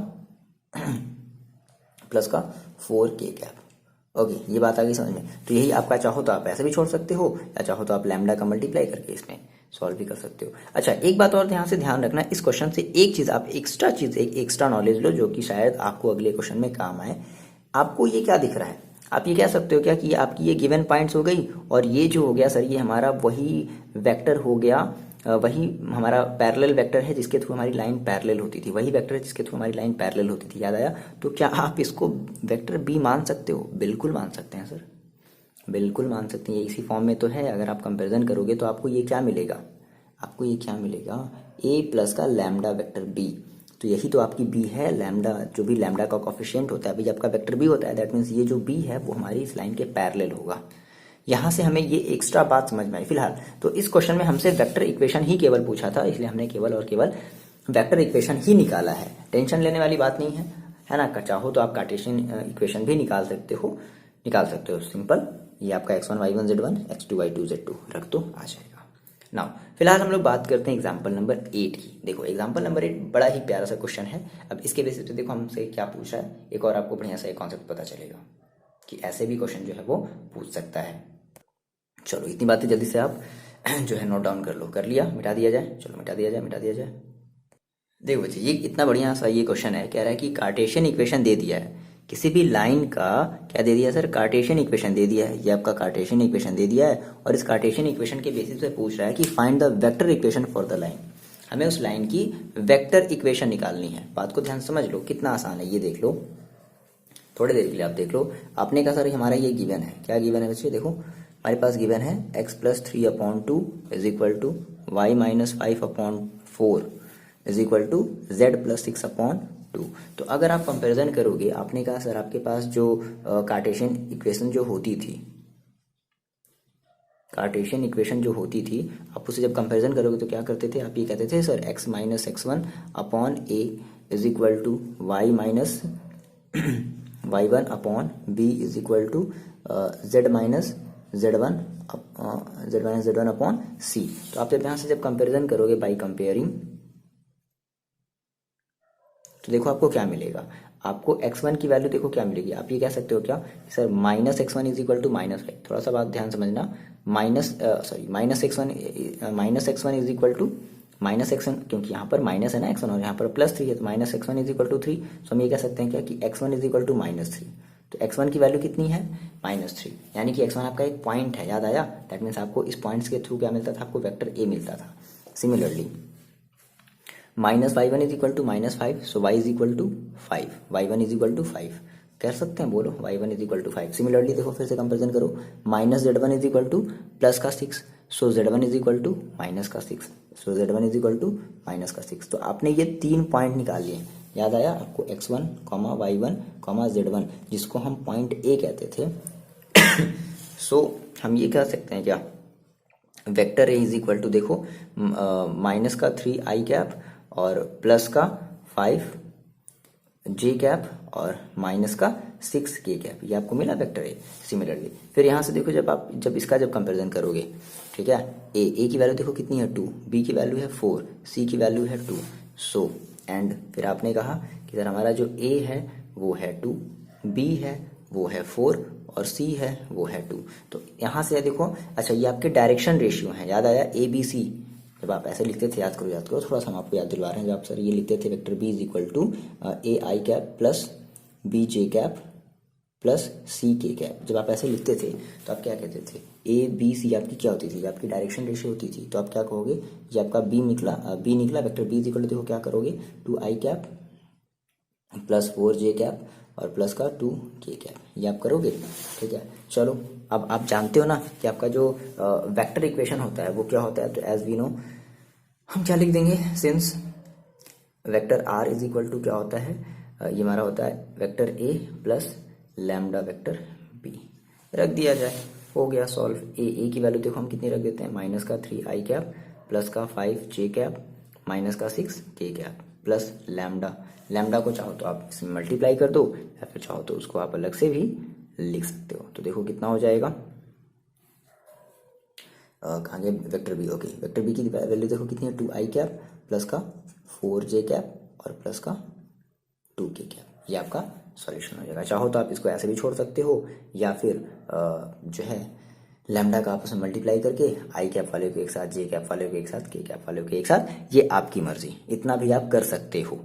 4 के कैप। ओके, ये बात आ गई समझ में। तो यही आपका, चाहो तो आप ऐसे भी छोड़ सकते हो या चाहो तो आप लैम्डा का मल्टीप्लाई करके इसमें सॉल्व भी कर सकते हो। अच्छा एक बात और यहाँ से ध्यान रखना, इस क्वेश्चन से एक चीज आप एक एक्स्ट्रा नॉलेज लो जो कि शायद आपको अगले क्वेश्चन में काम आए। आपको ये क्या दिख रहा है, आप ये कह सकते हो क्या कि आपकी ये गिवन पॉइंट्स हो गई और ये जो हो गया सर ये हमारा वही वेक्टर हो गया, वही हमारा पैरेलल वेक्टर है जिसके थ्रू हमारी लाइन पैरेलल होती थी, वही वेक्टर है जिसके थ्रू हमारी लाइन पैरेलल होती थी, याद आया। तो क्या आप इसको वेक्टर बी मान सकते हो? बिल्कुल मान सकते हैं सर, बिल्कुल मान सकते हैं, ये इसी फॉर्म में तो है। अगर आप कंपेरिजन करोगे तो आपको ये क्या मिलेगा, आपको ये क्या मिलेगा a प्लस का लैम्डा वेक्टर b, तो यही तो आपकी b है। लैम्डा जो भी लैम्डा का कोफिशिएंट होता है अभी आपका वेक्टर b होता है, दैट मीन्स ये जो b है वो हमारी इस लाइन के पैरेलल होगा। यहाँ से हमें ये एक्स्ट्रा बात समझ में आई। फिलहाल तो इस क्वेश्चन में हमसे वेक्टर इक्वेशन ही केवल पूछा था, इसलिए हमने केवल और केवल वेक्टर इक्वेशन ही निकाला है, टेंशन लेने वाली बात नहीं है ना। चाहो तो आप कार्टेशियन इक्वेशन भी निकाल सकते हो सिंपल। ये आपका x1 y1 z1 x2 y2 z2 रख दो, आ जाएगा। नाउ फिलहाल हम लोग बात करते हैं एग्जाम्पल नंबर 8 की। देखो एग्जाम्पल नंबर 8 बड़ा ही प्यारा सा क्वेश्चन है। अब इसके बेसिस पे देखो हमसे क्या पूछा है, एक और आपको बढ़िया सा एक कॉन्सेप्ट पता चलेगा कि ऐसे भी क्वेश्चन जो है वो पूछ सकता है। चलो इतनी बातें जल्दी से आप जो है नोट डाउन कर लो। कर लिया, मिटा दिया जाए, चलो मिटा दिया जाए। देखो बच्चे ये इतना बढ़िया सा ये क्वेश्चन है, कह रहा है कि कार्टेशियन इक्वेशन दे दिया है, किसी भी लाइन का क्या दे दिया सर, कार्टेशियन इक्वेशन दे दिया है। ये आपका कार्टेशियन इक्वेशन दे दिया है और इस कार्टेशियन इक्वेशन के बेसिस पे पूछ रहा है कि find the vector equation for the line. हमें उस लाइन की वेक्टर इक्वेशन निकालनी है। बात को ध्यान समझ लो, कितना आसान है ये देख लो। थोड़ी देर के लिए आप देख लो। आपने कहा सर हमारा ये गिवन है, क्या गिवन है बच्चे? देखो हमारे पास गिवन है x+3/2 is equal to y-5/4 is equal to z+6/2। तो अगर आप कंपैरिजन करोगे, आपने कहा सर आपके पास जो कार्टेशियन इक्वेशन जो होती थी, कार्टेशियन इक्वेशन जो होती थी, आप उसे जब कंपैरिजन करोगे तो क्या करते थे? आप ये कहते थे sir x-x1/a is equal to y-1/b is equal to z-z1/c। तो आप जब यहाँ से जब कंपैरिजन करोगे बाई कंपेयरिंग, तो देखो आपको क्या मिलेगा। आपको x1 की वैल्यू देखो क्या मिलेगी। आप ये कह सकते हो क्या कि sir -x1 is equal to -5। थोड़ा सा बात ध्यान समझना, -x1 is equal to -x1, क्योंकि यहाँ पर माइनस है ना x1 और यहाँ पर +3 है, तो -x1 इज इक्वल टू 3। सो हम ये कह सकते हैं क्या कि x1 इज इक्वल टू -3। तो x1 की वैल्यू कितनी है? -3, यानी कि x1 आपका एक पॉइंट है, याद आया? दैट मीन्स आपको इस पॉइंट्स के थ्रू क्या मिलता था? आपको वेक्टर a मिलता था। Similarly -y1 is equal to -5, so y is equal to 5, y1 is equal to 5 कह सकते हैं, बोलो y1 is equal to 5। Similarly देखो फिर से कंपेरिजन करो, -z1 is equal to +6, so z1 is equal to -6, so z1 is equal to -6। तो आपने ये 3 पॉइंट निकाल लिए, याद आया आपको? x1, y1, z1, जिसको हम पॉइंट a कहते थे। सो हम ये कह सकते हैं क्या, vector a is equal to देखो -3i और +5j और -6k, ये आपको मिला वेक्टर ए। सिमिलरली फिर यहाँ से देखो जब इसका कंपेरिजन करोगे, ठीक है, ए की वैल्यू देखो कितनी है 2, बी की वैल्यू है 4, सी की वैल्यू है 2। सो एंड फिर आपने कहा कि सर हमारा जो ए है वो है 2, बी है वो है 4 और सी है वो है 2। तो यहाँ से देखो, अच्छा ये आपके डायरेक्शन रेशियो हैं, याद आया? ए बी सी जब आप ऐसे लिखते थे, याद करो थोड़ा सा, हम आपको याद दिलवा रहे हैं। जब आप सर ये लिखते थे vector b is equal to ai plus bj plus ck, जब आप ऐसे लिखते थे तो आप क्या कहते थे? ए बी सी आपकी क्या होती थी? आपकी डायरेक्शन रेशियो होती थी। तो आप क्या कहोगे? ये आपका बी निकला, vector b is equal to देखो क्या करोगे, 2i प्लस 4j और प्लस का 2k, ये आप करोगे, ठीक है। चलो अब आप जानते हो ना कि आपका जो वेक्टर इक्वेशन होता है वो क्या होता है। तो एज वी नो हम क्या लिख देंगे, since vector r is equal to क्या होता है, ये हमारा होता है vector a plus lambda vector b, रख दिया जाए, हो गया सॉल्व। a की वैल्यू देखो हम कितनी रख देते हैं, -3i प्लस का 5j -6k प्लस लैम्डा को चाहो तो आप इसमें मल्टीप्लाई कर दो, या फिर चाहो तो उसको आप अलग से भी लिख सकते हो। तो देखो कितना हो जाएगा, कहाँ गया vector b, okay, vector b की वैल्यू देखो कितनी है, 2i प्लस का 4j और प्लस का 2k, ये आपका सॉल्यूशन हो जाएगा। चाहो तो आप इसको ऐसे भी छोड़ सकते हो, या फिर जो है लैम्डा का आपस में मल्टीप्लाई करके आई कैप वाले को एक साथ, जे कैप वाले को एक साथ, के कैप वाले को एक साथ, ये आपकी मर्जी, इतना भी आप कर सकते हो।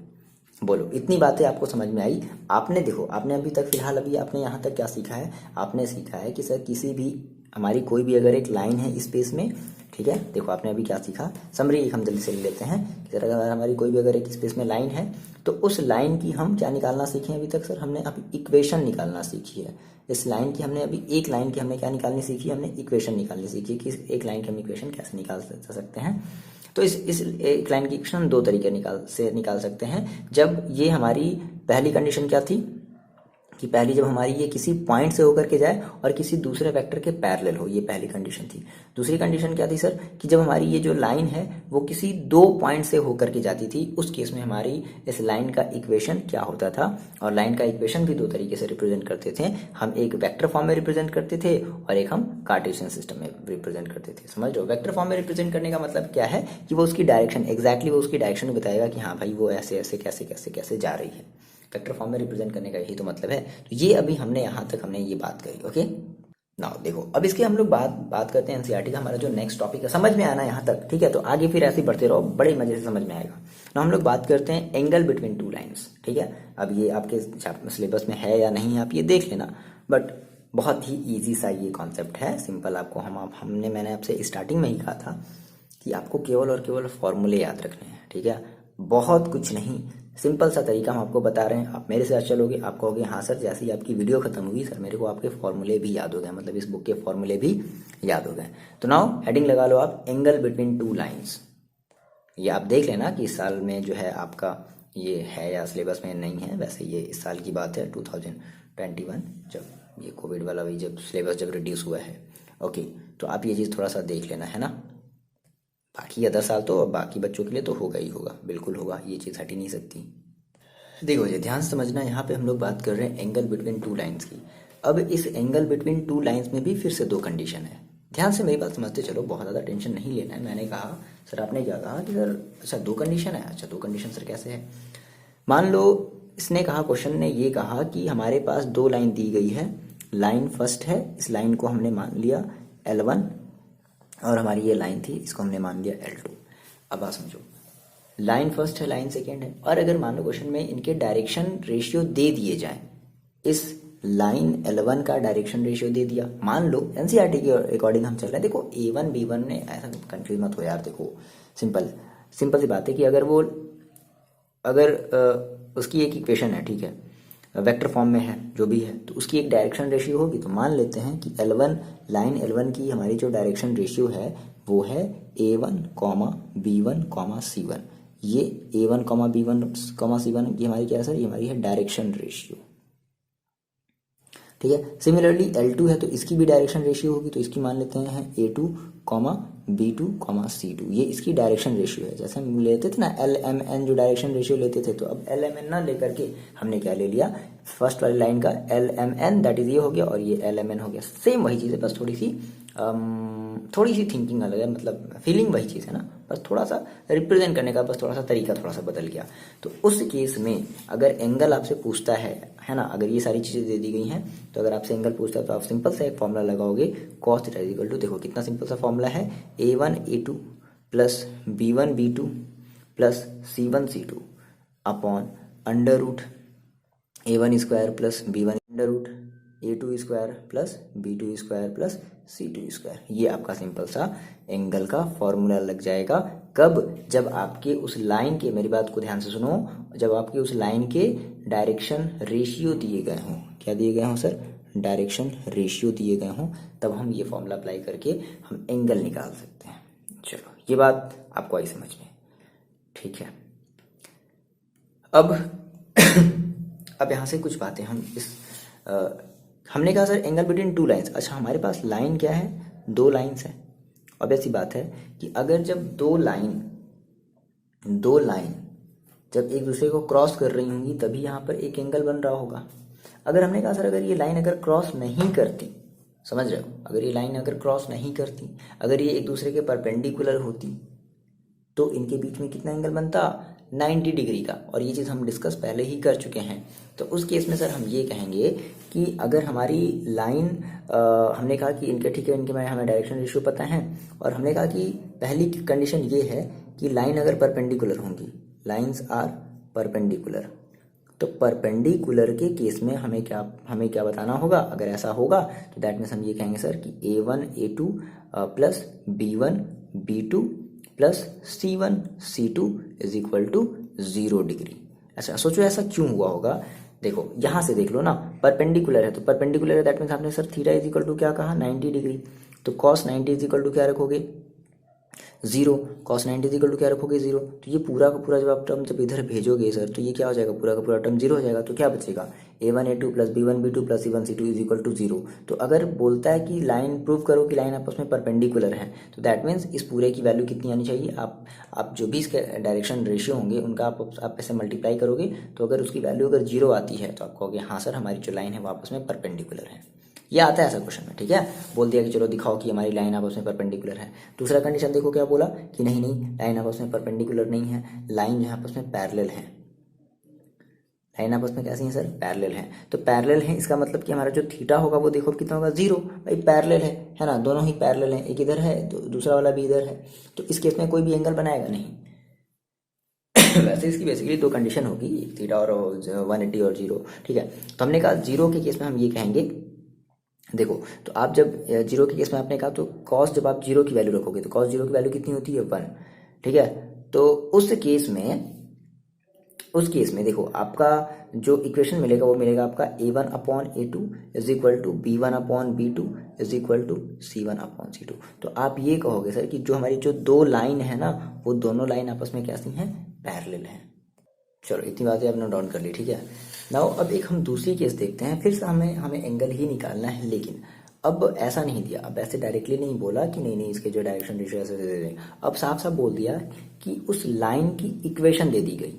बोलो इतनी बातें आपको समझ में आई? आपने देखो, आपने अभी तक फिलहाल अभी आपने यहाँ तक क्या सीखा है? आपने सीखा है कि सर किसी भी हमारी कोई भी अगर एक लाइन है स्पेस में, ठीक है, देखो आपने अभी क्या सीखा, समरी एक हम जल्दी से ले लेते हैं कि सर अगर हमारी कोई भी अगर एक स्पेस में लाइन है तो उस लाइन की हम क्या निकालना सीखे हैं अभी तक? सर हमने अभी इक्वेशन निकालना सीखी है। इस लाइन की हमने अभी एक लाइन की हमने क्या निकालनी सीखी? हमने इक्वेशन निकालनी सीखी कि एक लाइन की हम इक्वेशन कैसे निकाल सकते हैं। तो इस एक लाइन की इक्वेशन हम दो तरीके निकाल सकते हैं। जब ये हमारी पहली कंडीशन क्या थी कि पहली जब हमारी ये किसी पॉइंट से होकर के जाए और किसी दूसरे वेक्टर के पैरेलल हो, ये पहली कंडीशन थी। दूसरी कंडीशन क्या थी सर कि जब हमारी ये जो लाइन है वो किसी दो पॉइंट से होकर के जाती थी, उस केस में हमारी इस लाइन का इक्वेशन क्या होता था। और लाइन का इक्वेशन भी दो तरीके से रिप्रेजेंट करते थे, हम एक वेक्टर फॉर्म में रिप्रेजेंट करते थे और एक हम कार्टेशियन सिस्टम में रिप्रेजेंट करते थे। समझ लो, वेक्टर फॉर्म में रिप्रेजेंट करने का मतलब क्या है कि वो उसकी डायरेक्शन एग्जैक्टली वो उसकी डायरेक्शन बताएगा कि हाँ भाई वो ऐसे ऐसे कैसे कैसे कैसे जा रही है। वेक्टर फॉर्म में रिप्रेजेंट करने का यही तो मतलब है। तो ये अभी हमने यहाँ तक हमने ये बात करी, ओके। नाउ देखो अब इसके हम लोग बात करते हैं एनसीईआरटी का, हमारा जो नेक्स्ट टॉपिक है, समझ में आना यहाँ तक, ठीक है। तो आगे फिर ऐसे ही बढ़ते रहो, बड़े मजे से समझ में आएगा। ना हम लोग बात करते हैं एंगल बिटवीन टू लाइन्स, ठीक है। अब ये आपके सिलेबस में है या नहीं आप ये देख लेना, बट बहुत ही ईजी सा ये कॉन्सेप्ट है, सिंपल। आपको मैंने आपसे स्टार्टिंग में ही कहा था कि आपको केवल और केवल फॉर्मूले याद रखने हैं, ठीक है। बहुत कुछ नहीं, सिंपल सा तरीका हम आपको बता रहे हैं, आप मेरे साथ चलोगे, आप कहोगे हाँ सर, जैसे ही आपकी वीडियो खत्म हुई सर मेरे को आपके फॉर्मूले भी याद हो गए, मतलब इस बुक के फॉर्मूले भी याद हो गए। तो नाउ हेडिंग लगा लो आप, एंगल बिटवीन टू लाइन्स। ये आप देख लेना कि इस साल में जो है आपका ये है या सिलेबस में नहीं है, वैसे ये इस साल की बात है 2021, जब ये कोविड वाला भी जब सिलेबस जब रिड्यूस हुआ है। ओके, तो आप ये चीज़ थोड़ा सा देख लेना है ना। बाकी अदर साल तो बाकी बच्चों के लिए तो होगा ही होगा, बिल्कुल होगा, ये चीज़ हट ही नहीं सकती। देखो जी, ध्यान से समझना, यहाँ पे हम लोग बात कर रहे हैं एंगल बिटवीन टू लाइन्स की। अब इस एंगल बिटवीन टू लाइन्स में भी फिर से दो कंडीशन है। ध्यान से मेरी बात समझते चलो, बहुत ज़्यादा टेंशन नहीं लेना है। मैंने कहा सर, आपने क्या कहा कि सर अच्छा दो कंडीशन है, अच्छा दो कंडीशन सर कैसे है? मान लो इसने कहा, क्वेश्चन ने ये कहा कि हमारे पास दो लाइन दी गई है, लाइन फर्स्ट है, इस लाइन को हमने मान लिया L1 और हमारी ये लाइन थी, इसको हमने मान लिया L2। अब बात समझो, लाइन फर्स्ट है, लाइन सेकेंड है, और अगर मान लो क्वेश्चन में इनके डायरेक्शन रेशियो दे दिए जाए, इस लाइन L1 का डायरेक्शन रेशियो दे दिया, मान लो एनसीईआरटी के अकॉर्डिंग हम चल रहे हैं। देखो A1 B1 ने, ऐसा कंफ्यूज मत हो यार, देखो सिंपल सी बात है कि अगर उसकी एक इक्वेशन है, ठीक है, वेक्टर फॉर्म में है जो भी है, तो उसकी एक डायरेक्शन रेशियो होगी। तो मान लेते हैं कि लाइन L1 की हमारी जो डायरेक्शन रेशियो है वो है A1, B1, C1। ये A1, B1, C1 की हमारी क्या है सर? ये हमारी है डायरेक्शन रेशियो, ठीक है। सिमिलरली L2 है तो इसकी भी डायरेक्शन रेशियो होगी, तो इसकी मान लेते हैं A2, B2, C2, ये इसकी डायरेक्शन रेशियो है। जैसे हम लेते थे ना LMN, जो डायरेक्शन रेशियो लेते थे, तो अब LMN ना लेकर के हमने क्या ले लिया, फर्स्ट वाली लाइन का LMN, दैट इज ये हो गया, और ये LMN हो गया। सेम वही चीज़ है, बस थोड़ी सी थिंकिंग अलग है, मतलब फीलिंग वही चीज़ है ना, बस थोड़ा सा रिप्रेजेंट करने का बस थोड़ा सा तरीका थोड़ा सा बदल गया। तो उस केस में अगर एंगल आपसे पूछता है ना, अगर ये सारी चीज़ें दे दी गई हैं, तो अगर आपसे एंगल पूछता है तो आप सिंपल सा एक फॉर्मूला लगाओगे, cos थीटा इक्वल टू, देखो कितना सिंपल सा फॉर्मूला है, A1 A2 plus B1 B2 plus C1 C2 upon under root A1 square plus B1 under root A2 square plus B2 square plus C2 square. ये आपका simple सा angle का formula लग जाएगा। कब? जब आपके उस लाइन के, मेरी बात को ध्यान से सुनो, जब आपके उस लाइन के डायरेक्शन रेशियो दिए गए हों। क्या दिए गए हों सर? डायरेक्शन रेशियो दिए गए हों, तब हम ये फॉर्मूला अप्लाई करके हम एंगल निकाल सकते हैं। चलो, ये बात आपको आई समझ में, ठीक है। अब यहाँ से कुछ बातें हम हमने कहा sir angle between two lines. अच्छा, हमारे पास लाइन क्या है? दो लाइन्स है। अब ऐसी बात है कि अगर जब दो लाइन जब एक दूसरे को क्रॉस कर रही होंगी, तभी यहाँ पर एक एंगल बन रहा होगा। अगर हमने कहा सर अगर ये लाइन अगर क्रॉस नहीं करती, समझ रहे हो, अगर ये लाइन अगर क्रॉस नहीं करती, अगर ये एक दूसरे के परपेंडिकुलर होती, तो इनके बीच में कितना एंगल बनता? 90 डिग्री का। और ये चीज़ हम डिस्कस पहले ही कर चुके हैं। तो उस केस में सर हम ये कहेंगे कि अगर हमारी लाइन, हमने कहा कि इनके, ठीक है, इनके में हमें डायरेक्शन रेशियो पता है, और हमने कहा कि पहली कंडीशन ये है कि लाइन अगर परपेंडिकुलर होंगी, लाइन्स आर परपेंडिकुलर, तो परपेंडिकुलर के केस में हमें क्या बताना होगा? अगर ऐसा होगा तो दैट मीन्स हम ये कहेंगे सर कि A1 A2 plus B1 B2 plus C1 C2 is equal to 0 degree. अच्छा, सोचो ऐसा क्यों हुआ होगा? देखो यहाँ से देख लो ना, परपेंडिकुलर है तो परपेंडिकुलर है, दैट मीन्स आपने sir theta is equal to क्या कहा? 90 डिग्री। तो cos 90 इज इक्वल टू क्या रखोगे? 0। cos 90 इज इक्वल टू क्या रखोगे? 0। तो ये पूरा का पूरा जब आप टर्म जब इधर भेजोगे सर, तो ये क्या हो जाएगा? पूरा का पूरा टर्म 0 हो जाएगा। तो क्या बचेगा? A1 A2 plus B1 B2 plus C1 C2 is equal to 0। तो अगर बोलता है कि लाइन प्रूव करो कि लाइन आपस में परपेंडिकुलर है, तो दैट मीन्स इस पूरे की वैल्यू कितनी आनी चाहिए? आप जो भी इसके डायरेक्शन रेशियो होंगे उनका आप ऐसे मल्टीप्लाई करोगे, तो अगर उसकी वैल्यू अगर 0 आती है तो आप कहोगे हाँ सर हमारी जो लाइन है वो आपस में परपेंडिकुलर है। ये आता है ऐसा क्वेश्चन में, ठीक है। बोल दिया कि चलो दिखाओ कि हमारी लाइन आपस में परपेंडिकुलर है। दूसरा कंडीशन देखो क्या बोला कि नहीं लाइन आपस में परपेंडिकुलर नहीं है, लाइन जो है आपस में पैरेलल है। लाइन आपस में कैसी है सर? पैरेलल है। तो पैरेलल है, इसका मतलब कि हमारा जो थीटा होगा वो देखो कितना होगा? 0। भाई पैरेलल है ना, दोनों ही पैरेलल है, एक इधर है तो दूसरा वाला भी इधर है, तो इस केस में कोई भी एंगल बनाएगा नहीं। वैसे इसकी बेसिकली दो कंडीशन होगी, एक थीटा और 180 और 0, ठीक है। तो हमने कहा 0 के केस में हम ये कहेंगे, देखो तो आप जब 0 के केस में आपने कहा तो cos, जब आप 0 की वैल्यू रखोगे तो cos 0 की वैल्यू कितनी होती है? 1, ठीक है। तो उस केस में उस केस में देखो आपका जो इक्वेशन मिलेगा वो मिलेगा आपका a1/a2 is equal to b1/b2 is equal to c1/c2। तो आप ये कहोगे सर कि जो हमारी जो दो लाइन है ना, वो दोनों लाइन आपस में कैसी हैं, पैरेलल हैं। चलो इतनी बातें आपने नोट डाउन कर ली, ठीक है। नाउ अब एक हम दूसरी केस देखते हैं, फिर से हमें एंगल ही निकालना है, लेकिन अब ऐसा नहीं दिया, अब ऐसे डायरेक्टली नहीं बोला कि नहीं इसके जो डायरेक्शन रेशियो ऐसे दे दें। अब साफ साफ बोल दिया कि उस लाइन की इक्वेशन दे दी गई।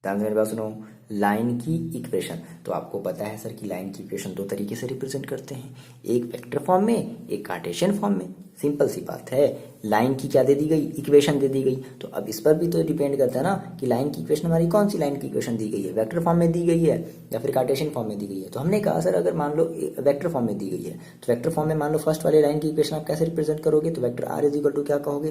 ध्यान से मेरे पास सुनो, लाइन की इक्वेशन। तो आपको पता है सर कि लाइन की इक्वेशन दो तरीके से रिप्रेजेंट करते हैं, एक वेक्टर फॉर्म में, एक कार्टेशियन फॉर्म में। सिंपल सी बात है, लाइन की क्या दे दी गई, इक्वेशन दे दी गई। तो अब इस पर भी तो डिपेंड करता है ना कि लाइन की इक्वेशन हमारी कौन सी लाइन की इक्वेशन दी गई है, वेक्टर फॉर्म में दी गई है या फिर कार्टेशियन फॉर्म में दी गई है। तो हमने कहा सर अगर मान लो वेक्टर फॉर्म में दी गई है, तो वेक्टर फॉर्म में मान लो फर्स्ट वाली लाइन की इक्वेशन आप कैसे रिप्रेजेंट करोगे, तो vector r is equal to क्या कहोगे,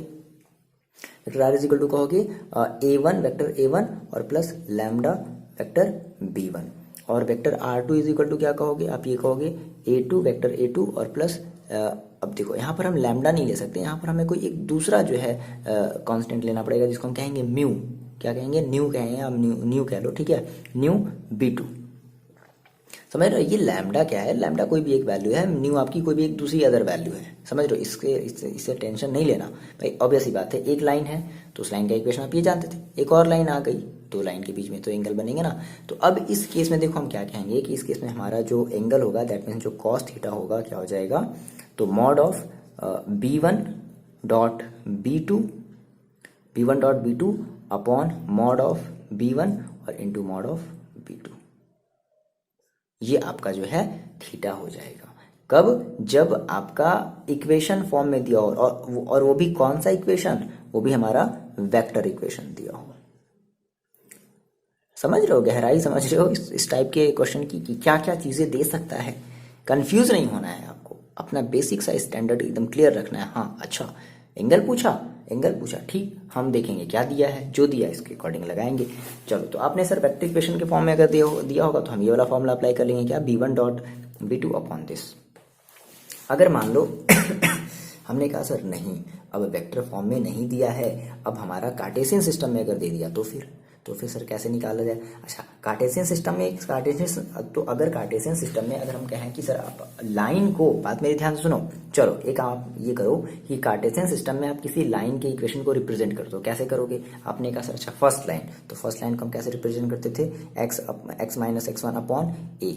vector r is equal to कहोगे a1 वेक्टर a1 और प्लस लैम्डा वेक्टर b1, और vector r2 is equal to क्या कहोगे, आप ये कहोगे a2 वेक्टर a2 और प्लस अब देखो यहाँ पर हम लैम्डा नहीं ले सकते, यहाँ पर हमें कोई एक दूसरा जो है कांस्टेंट लेना पड़ेगा जिसको हम कहेंगे म्यू। क्या कहेंगे, न्यू कहेंगे, आप न्यू कह लो, ठीक है, न्यू b2। समझ रहे हो, ये लैम्डा क्या है, लैम्डा कोई भी एक वैल्यू है, न्यू आपकी कोई भी एक दूसरी अदर वैल्यू है। समझ रहे हो, इससे टेंशन नहीं लेना भाई। ऑब्वियस ही बात है, एक लाइन है तो उस लाइन का इक्वेशन आप ये जानते थे, एक और लाइन आ गई, दो लाइन के बीच में तो एंगल बनेंगे ना। तो अब इस केस में देखो हम क्या कहेंगे कि इस केस में हमारा जो एंगल होगा दैट मीन्स जो कॉस थीटा होगा क्या हो जाएगा, तो mod of b1.b2 upon mod of b1 और इंटू मॉड ऑफ b2, ये आपका जो है थीटा हो जाएगा। कब, जब आपका इक्वेशन फॉर्म में दिया हो, और वो भी कौन सा इक्वेशन, वो भी हमारा वेक्टर इक्वेशन दिया हो। समझ रहे हो, गहराई समझ रहे हो इस टाइप के क्वेश्चन की कि क्या क्या चीजें दे सकता है। कंफ्यूज नहीं होना है आपको, अपना बेसिक सा स्टैंडर्ड एकदम क्लियर रखना है। हाँ अच्छा, एंगल पूछा ठीक, हम देखेंगे क्या दिया है, जो दिया इसके अकॉर्डिंग लगाएंगे। चलो, तो आपने सर वेक्टर इक्वेशन के फॉर्म में अगर दिया होगा तो हम ये वाला फॉर्मूला अप्लाई कर लेंगे, क्या, b1.b2 अपॉन दिस। अगर मान लो हमने कहा सर नहीं, अब वेक्टर फॉर्म में नहीं दिया है, अब हमारा कार्टेशियन सिस्टम में अगर दे दिया तो फिर सर कैसे निकाला जाए। अच्छा, कार्टेशियन सिस्टम में अगर कार्टेशियन सिस्टम में अगर हम कहें कि सर आप लाइन को, बात मेरी ध्यान से सुनो, चलो एक आप ये करो कि कार्टेशियन सिस्टम में आप किसी लाइन के इक्वेशन को रिप्रेजेंट कर दो। कैसे करोगे, आपने कहा सर अच्छा फर्स्ट लाइन, तो फर्स्ट लाइन को हम कैसे रिप्रेजेंट करते थे, x minus x1 upon a,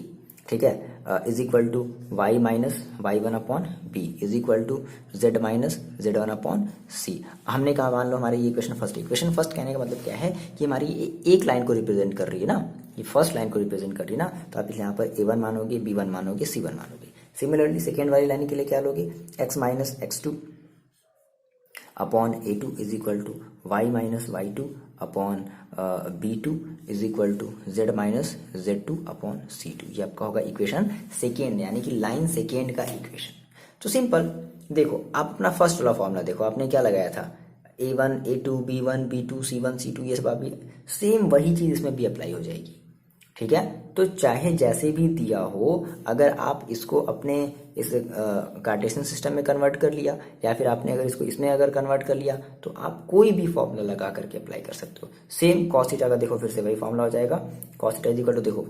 ठीक है, is equal to y minus y1 upon b is equal to z minus z1 upon c। हमने कहा मान लो हमारी ये इक्वेशन फर्स्ट कहने का मतलब क्या है कि हमारी एक लाइन को रिप्रेजेंट कर रही है ना, ये फर्स्ट लाइन को रिप्रेजेंट कर रही है ना, तो आप यहाँ पर a1 मानोगे, b1 मानोगे, c1 मानोगे। सिमिलरली सेकेंड वाली लाइन के लिए क्या लोगे, x minus x2 upon a2 is equal to y minus y2 upon b2 is equal to z minus z2 upon c2। ये आपका होगा इक्वेशन सेकेंड, यानी कि लाइन सेकेंड का इक्वेशन। तो सिंपल देखो, आप अपना फर्स्ट वाला फॉर्मूला देखो, आपने क्या लगाया था, a1 a2 b1 b2 c1 c2, ये सब आप सेम वही चीज इसमें भी अप्लाई हो जाएगी, ठीक है। तो चाहे जैसे भी दिया हो, अगर आप इसको अपने इस कार्टेशियन सिस्टम में कन्वर्ट कर लिया या फिर आपने अगर इसको इसमें अगर कन्वर्ट कर लिया, तो आप कोई भी फॉर्मूला लगा करके अप्लाई कर सकते हो। सेम कॉस थीटा का देखो, फिर से वही फॉर्मूला हो जाएगा, cos theta is equal to देखो,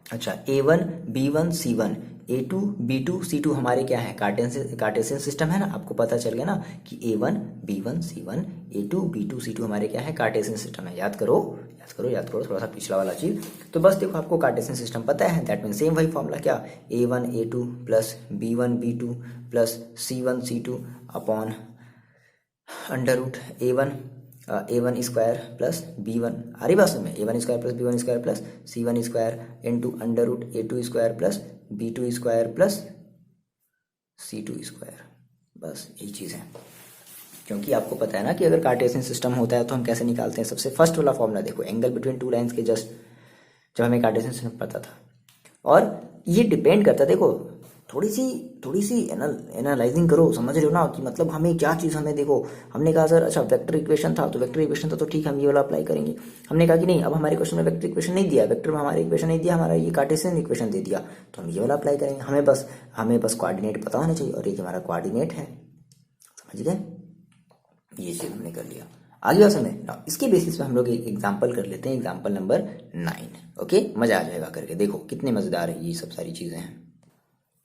अच्छा a1 b1 c1 a2 b2 c2 हमारे क्या है, कार्टेशियन सिस्टम है ना। आपको पता चल गया ना कि a1 b1 c1 a2 b2 c2 हमारे क्या है, कार्टेशियन सिस्टम है। याद करो थोड़ा सा पिछला वाला चीज। तो बस देखो, आपको कार्टेशियन सिस्टम पता है, दैट मीन सेम वही फॉर्मूला, क्या, a1 a2 plus b1 b2 plus c1 c2 upon under root a1 square plus b1, आ रही बात में, a1 square plus b1 square plus c1 square into under root a2 square plus b2 square plus c2 square. बस यही चीज़ है, क्योंकि आपको पता है ना कि अगर कार्टेशियन सिस्टम होता है तो हम कैसे निकालते हैं। सबसे फर्स्ट वाला फॉर्मूला देखो, एंगल बिटवीन टू लाइंस के जस्ट, जब हमें कार्टेशियन सिस्टम पता था। और ये डिपेंड करता है, देखो थोड़ी सी एनालाइजिंग करो, समझ रहे हो ना कि मतलब हमें क्या चीज़, हमें देखो हमने कहा सर अच्छा वेक्टर इक्वेशन था, तो ठीक हम ये वाला अप्लाई करेंगे। हमने कहा कि नहीं, अब हमारे क्वेश्चन में वेक्टर इक्वेशन नहीं दिया, वेक्टर में हमारे इक्वेशन नहीं दिया, हमारा ये कार्टेशियन इक्वेशन दे दिया, तो हम ये वाला अप्लाई करेंगे। हमें बस कोऑर्डिनेट पता होना चाहिए, और ये हमारा कोऑर्डिनेट है, समझ गए, ये चीज़ हमने कर लिया। आगे बात समझ ना, इसके बेसिस पे हम लोग एक एग्जाम्पल कर लेते हैं, एग्जाम्पल नंबर 9। ओके, मजा आ जाएगा करके, देखो कितने मजेदार है ये सब सारी चीजें हैं।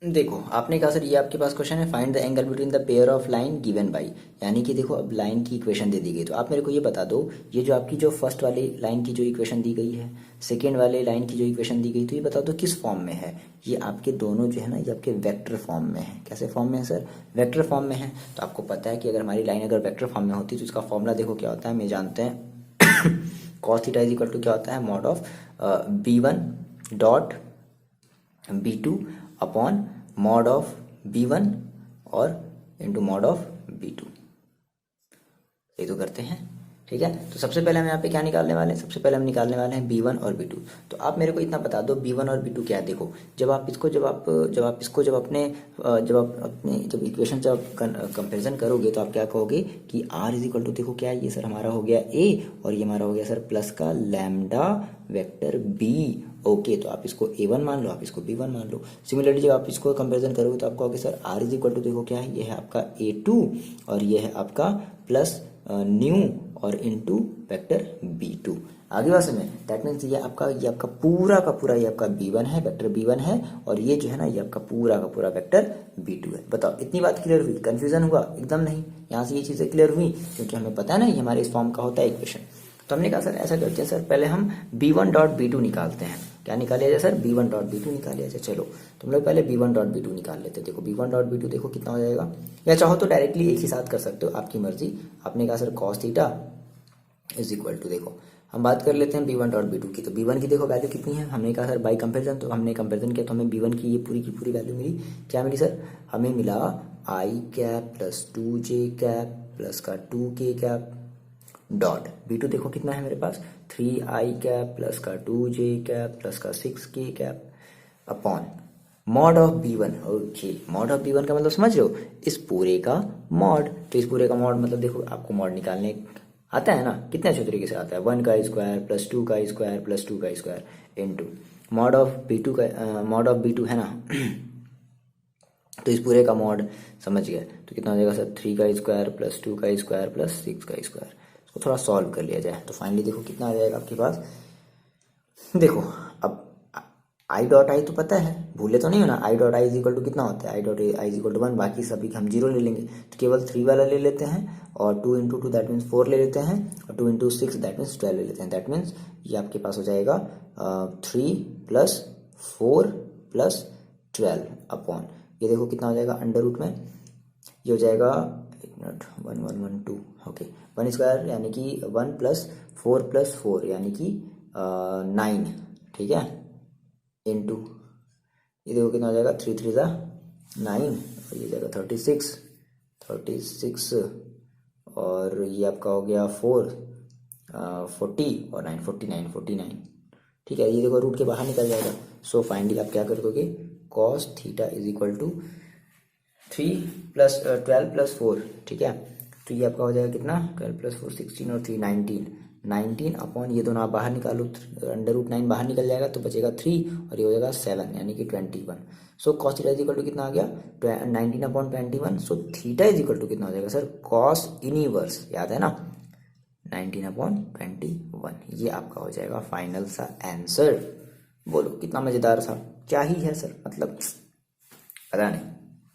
देखो आपने कहा सर ये आपके पास क्वेश्चन है, find the angle between the pair of line given by, यानी कि देखो अब लाइन की इक्वेशन दे दी गई, तो आप मेरे को ये बता दो, ये जो आपकी जो फर्स्ट वाली लाइन की जो इक्वेशन दी गई है, सेकेंड वाले लाइन की जो इक्वेशन दी गई, तो ये बता दो किस फॉर्म में है। ये आपके दोनों जो है ना, ये आपके वेक्टर फॉर्म में है। कैसे फॉर्म में है सर? वेक्टर फॉर्म में है। तो आपको पता है कि अगर हमारी लाइन अगर वेक्टर फॉर्म में होती तो इसका फॉर्मूला देखो क्या होता है, मैं जानते हैं cos theta is equal to क्या होता है, mod of b1 dot b2 upon mod of b1 और इंटू मॉड ऑफ b2। ये तो करते हैं, ठीक है। तो सबसे पहले हम यहाँ पे क्या निकालने वाले हैं, सबसे पहले हम निकालने वाले हैं b1 और b2। तो आप मेरे को इतना बता दो b1 और b2 क्या है। देखो जब आप इसको जब जब इक्वेशन जब कंपेरिजन करोगे तो आप क्या कहोगे कि r इज इक्वल टू, देखो क्या है ये सर, हमारा हो गया a और ये हमारा हो गया सर प्लस का लैम्डा वेक्टर b। ओके, तो आप इसको a1 मान लो, आप इसको b1 मान लो। सिमिलरली जब आप इसको कंपेरिजन करोगे तो आपको कहोगे sir r is equal to, देखो क्या है, ये है आपका a2 और ये है आपका प्लस न्यू और इनटू वेक्टर b2। आगे बात समझ, दैट मीन्स ये आपका पूरा का पूरा ये आपका b1 है, वेक्टर b1 है, और ये जो है ना ये आपका पूरा का पूरा वेक्टर b2 है। बताओ इतनी बात क्लियर हुई? कंफ्यूजन हुआ? एकदम नहीं। यहाँ से ये चीजें क्लियर हुई क्योंकि हमें पता है ना ये हमारे इस फॉर्म का होता है इक्वेशन। तो हमने कहा सर ऐसा करते हैं सर, पहले हम b1 डॉट b2 निकालते हैं। क्या निकालिया जाए सर? b1 डॉट b2 निकालिया जाए। चलो तुम लोग पहले b1 डॉट b2 निकाल लेते हैं। देखो b1 डॉट b2 देखो कितना हो जाएगा, या चाहो तो डायरेक्टली एक ही साथ कर सकते हो, आपकी मर्जी। आपने कहा sir cos theta is equal to, देखो हम बात कर लेते हैं b1 डॉट b2 की। तो b1 की देखो वैल्यू कितनी है, हमने कहा सर बाई कंपेरिजन, तो हमने कंपेरिजन किया तो हमें b1 की पूरी वैल्यू मिली। क्या मिली सर? हमें मिला i cap plus 2j cap plus का 2k कैप डॉट b2 देखो कितना है मेरे पास, 3i कैप प्लस का 2j कैप प्लस का 6k cap upon mod of b1। Okay, mod of b1 का मतलब समझ रहे हो, इस पूरे का मॉड। तो इस पूरे का मॉड मतलब देखो आपको मॉड निकालने आता है ना, कितने अच्छे तरीके से आता है, 1 का स्क्वायर प्लस 2 का स्क्वायर प्लस 2 का square into mod of b2 का मॉड ऑफ b2 है ना तो इस पूरे का मॉड, समझ गए। तो कितना हो जाएगा सर, 3 का स्क्वायर प्लस 2 का स्क्वायर प्लस 6 का स्क्वायर। इसको थोड़ा सॉल्व कर लिया जाए तो फाइनली देखो कितना आ जाएगा आपके पास। देखो अब आई डॉट आई तो पता है, भूले तो नहीं हो ना, i dot i is equal to कितना होता है, i dot i is equal to 1, बाकी सभी हम 0 ले लेंगे। तो केवल 3 वाला ले लेते हैं और 2 इंटू 2 दैट मीन्स 4 ले लेते हैं और 2 इंटू 6 दैट मीन्स 12 ले लेते हैं। दैट मीन्स ये आपके पास हो जाएगा 3 प्लस 4 प्लस 12 अपॉन, ये देखो कितना हो जाएगा अंडर रूट में, ये हो जाएगा 1 ओके 1 स्क्वायर यानी कि 1 प्लस 4 यानी कि 9, ठीक है, इनटू ये देखो कितना हो जाएगा 3 3 जा 9 और ये जाएगा 36 और ये आपका हो गया 4 40 और 9 49, ठीक है। ये देखो रूट के बाहर निकल जाएगा। सो फाइनली आप क्या कर दोगे, cos theta is equal to 3 plus 12 plus 4, ठीक है। तो ये आपका हो जाएगा कितना, 12 प्लस 4 16 और 3 19 अपॉन ये दोनों आप बाहर निकालो, अंडर रूट 9 बाहर निकल जाएगा तो बचेगा 3 और ये हो जाएगा 7 यानी कि 21। So cos theta is equal to कितना आ गया, 19 upon 21। So theta is equal to कितना हो जाएगा सर, कॉस इनवर्स, याद है ना, 19 अपॉन 21। ये आपका हो जाएगा फाइनल सा आंसर। बोलो कितना मजेदार था, क्या ही है सर, मतलब पता नहीं।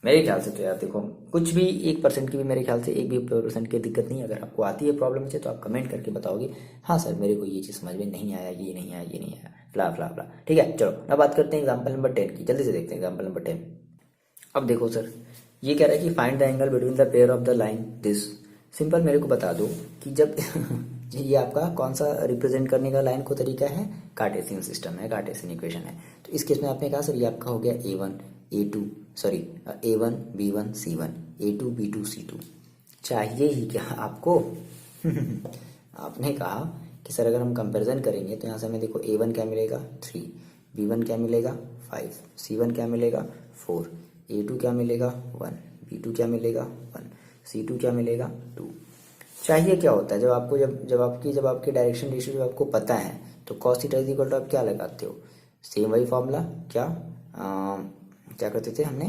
मेरे ख्याल से तो यार देखो कुछ भी 1% की भी मेरे ख्याल से 1% की दिक्कत नहीं है। अगर आपको आती है प्रॉब्लम से तो आप कमेंट करके बताओगे हाँ सर मेरे को ये चीज़ समझ में नहीं आया, ये नहीं आया, ये नहीं आया, फ्ला फ्ला फ्ला, ठीक है। चलो अब बात करते हैं एग्जाम्पल नंबर 10 की, जल्दी से देखते हैं एग्जाम्पल नंबर 10। अब देखो सर ये कह रहा है कि find the angle between the pair of the line this. Simple मेरे को बता दो कि जब ये आपका कौन सा रिप्रेजेंट करने का लाइन को तरीका है, कार्टेशियन सिस्टम है, कार्टेशियन इक्वेशन है। तो इस केस में आपने कहा सर ये आपका हो गया A1 B1 C1 A2 B2 C2। चाहिए ही क्या आपको आपने कहा कि सर अगर हम कंपैरिजन करेंगे तो यहाँ से हमें देखो A1 क्या मिलेगा 3, B1 क्या मिलेगा 5, C1 क्या मिलेगा 4, A2 क्या मिलेगा 1, B2 क्या मिलेगा 1, C2 क्या मिलेगा 2। चाहिए क्या होता है, जब आपकी डायरेक्शन रेशियो जब आपको पता है तो cos theta is equal to आप क्या लगाते हो, सेम वही फॉर्मूला, क्या करते थे हमने,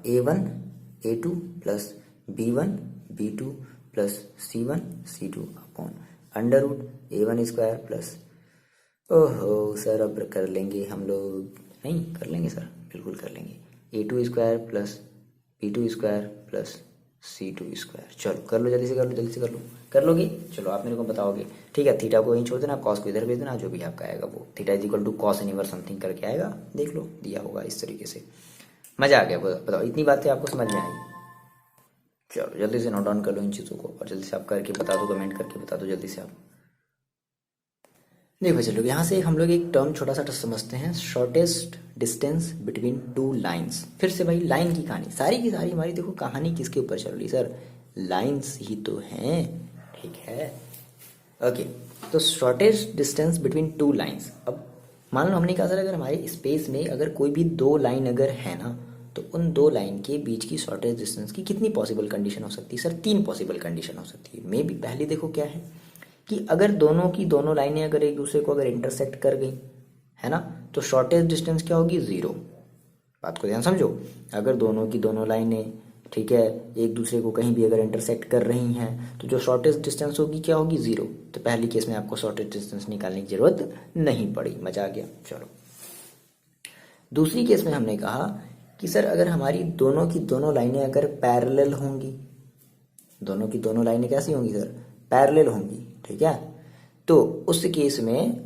A1 A2 plus B1 B2 plus C1 C2 upon under root A1 square plus, ओहो सर अब कर लेंगे हम लोग, नहीं कर लेंगे सर, बिल्कुल कर लेंगे, A2 square plus B2 square plus C2 square. चलो कर लो, जल्दी से कर लो, जल्दी से कर लो, कर लोगे? चलो आप मेरे को बताओगे, ठीक है। थीटा को वहीं छोड़ देना, कॉस को इधर भेज देना, जो भी आपका आएगा वो theta is equal to cos inverse something करके आएगा, देख लो दिया होगा इस तरीके से। मजा आ गया, बताओ इतनी बातें आपको समझ में आई? चलो जल्दी से नोट डाउन कर लो इन चीज़ों को, और जल्दी से आप करके बता दो, कमेंट करके बता दो जल्दी से आप। देखो चलो यहाँ से हम लोग एक टर्म छोटा सा समझते हैं, shortest distance between two lines. फिर से भाई लाइन की कहानी, सारी की सारी हमारी देखो कहानी किसके ऊपर चल रही सर, लाइंस ही तो हैं, ठीक है। ओके, तो shortest distance between two lines. अब मान लो हमने कहा सर अगर हमारे स्पेस में अगर कोई भी दो लाइन अगर है ना, तो उन दो लाइन के बीच की शॉर्टेस्ट डिस्टेंस की कितनी पॉसिबल कंडीशन हो सकती है सर? 3 पॉसिबल कंडीशन हो सकती है। मे बी पहली देखो क्या है कि अगर दोनों की दोनों लाइनें अगर एक दूसरे को अगर इंटरसेक्ट कर गई है ना, तो शॉर्टेस्ट डिस्टेंस क्या होगी? 0। बात को ध्यान समझो, अगर दोनों की दोनों लाइनें, ठीक है, एक दूसरे को कहीं भी अगर इंटरसेक्ट कर रही हैं, तो जो शॉर्टेस्ट डिस्टेंस होगी क्या होगी? 0। तो पहली केस में आपको शॉर्टेस्ट डिस्टेंस निकालने की जरूरत नहीं पड़ी। मजा आ गया। चलो दूसरी केस में हमने कहा कि सर अगर हमारी दोनों की दोनों लाइनें अगर पैरेलल होंगी, दोनों की दोनों लाइनें कैसी होंगी सर? पैरेलल होंगी, ठीक है। तो उस केस में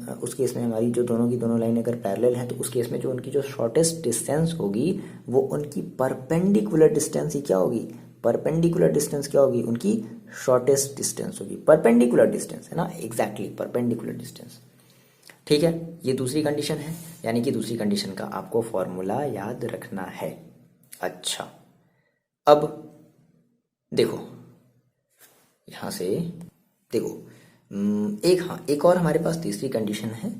हमारी जो दोनों की दोनों लाइनें अगर पैरेलल हैं, तो उस केस में जो उनकी जो शॉर्टेस्ट डिस्टेंस होगी वो उनकी परपेंडिकुलर डिस्टेंस ही क्या होगी? परपेंडिकुलर डिस्टेंस क्या होगी? उनकी शॉर्टेस्ट डिस्टेंस होगी। परपेंडिकुलर डिस्टेंस है ना, एग्जैक्टली परपेंडिकुलर डिस्टेंस, ठीक है। ये दूसरी कंडीशन है, यानी कि दूसरी कंडीशन का आपको फॉर्मूला याद रखना है। अच्छा अब देखो यहां से देखो, एक और हमारे पास तीसरी कंडीशन है।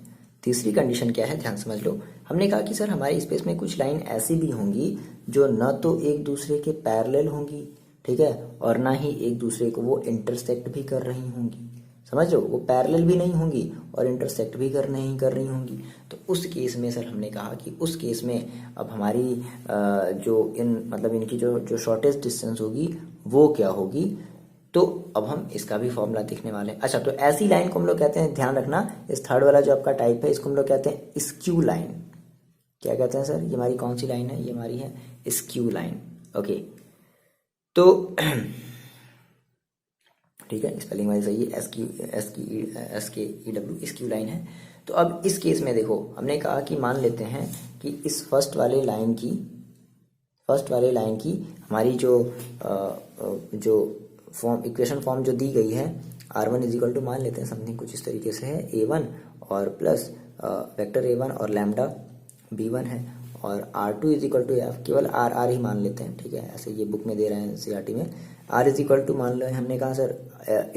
तीसरी कंडीशन क्या है, ध्यान समझ लो। हमने कहा कि सर हमारे स्पेस में कुछ लाइन ऐसी भी होंगी जो न तो एक दूसरे के पैरेलल होंगी, ठीक है, और ना ही एक दूसरे को वो इंटरसेक्ट भी कर रही होंगी। समझ लो, वो पैरेलल भी नहीं होंगी और इंटरसेक्ट भी नहीं कर रही होंगी। तो उस केस में सर हमने कहा कि उस केस में अब हमारी मतलब इनकी जो शॉर्टेस्ट डिस्टेंस होगी वो क्या होगी? तो अब हम इसका भी फॉर्मूला देखने वाले हैं। अच्छा, तो ऐसी लाइन को हम लोग कहते हैं, ध्यान रखना, इस थर्ड वाला जो आपका टाइप है इसको हम लोग कहते हैं स्क्यू लाइन। क्या कहते हैं सर? ये हमारी कौन सी लाइन है? ये हमारी है स्क्यू लाइन। ओके, तो ठीक है, स्पेलिंग वाइज सही है, SKEW स्क्यू लाइन है। तो अब इस केस में देखो हमने कहा कि मान लेते हैं कि इस फर्स्ट वाले लाइन की हमारी जो फॉर्म, इक्वेशन फॉर्म जो दी गई है, R1 इज इक्वल टू, मान लेते हैं समथिंग कुछ इस तरीके से है, A1 और प्लस वेक्टर A1 और लैम्डा B1 है, और R2 is equal to F, केवल R ही मान लेते हैं, ठीक है, ऐसे ये बुक में दे रहे हैं CRT में। R इज इक्वल टू मान लो हमने कहा सर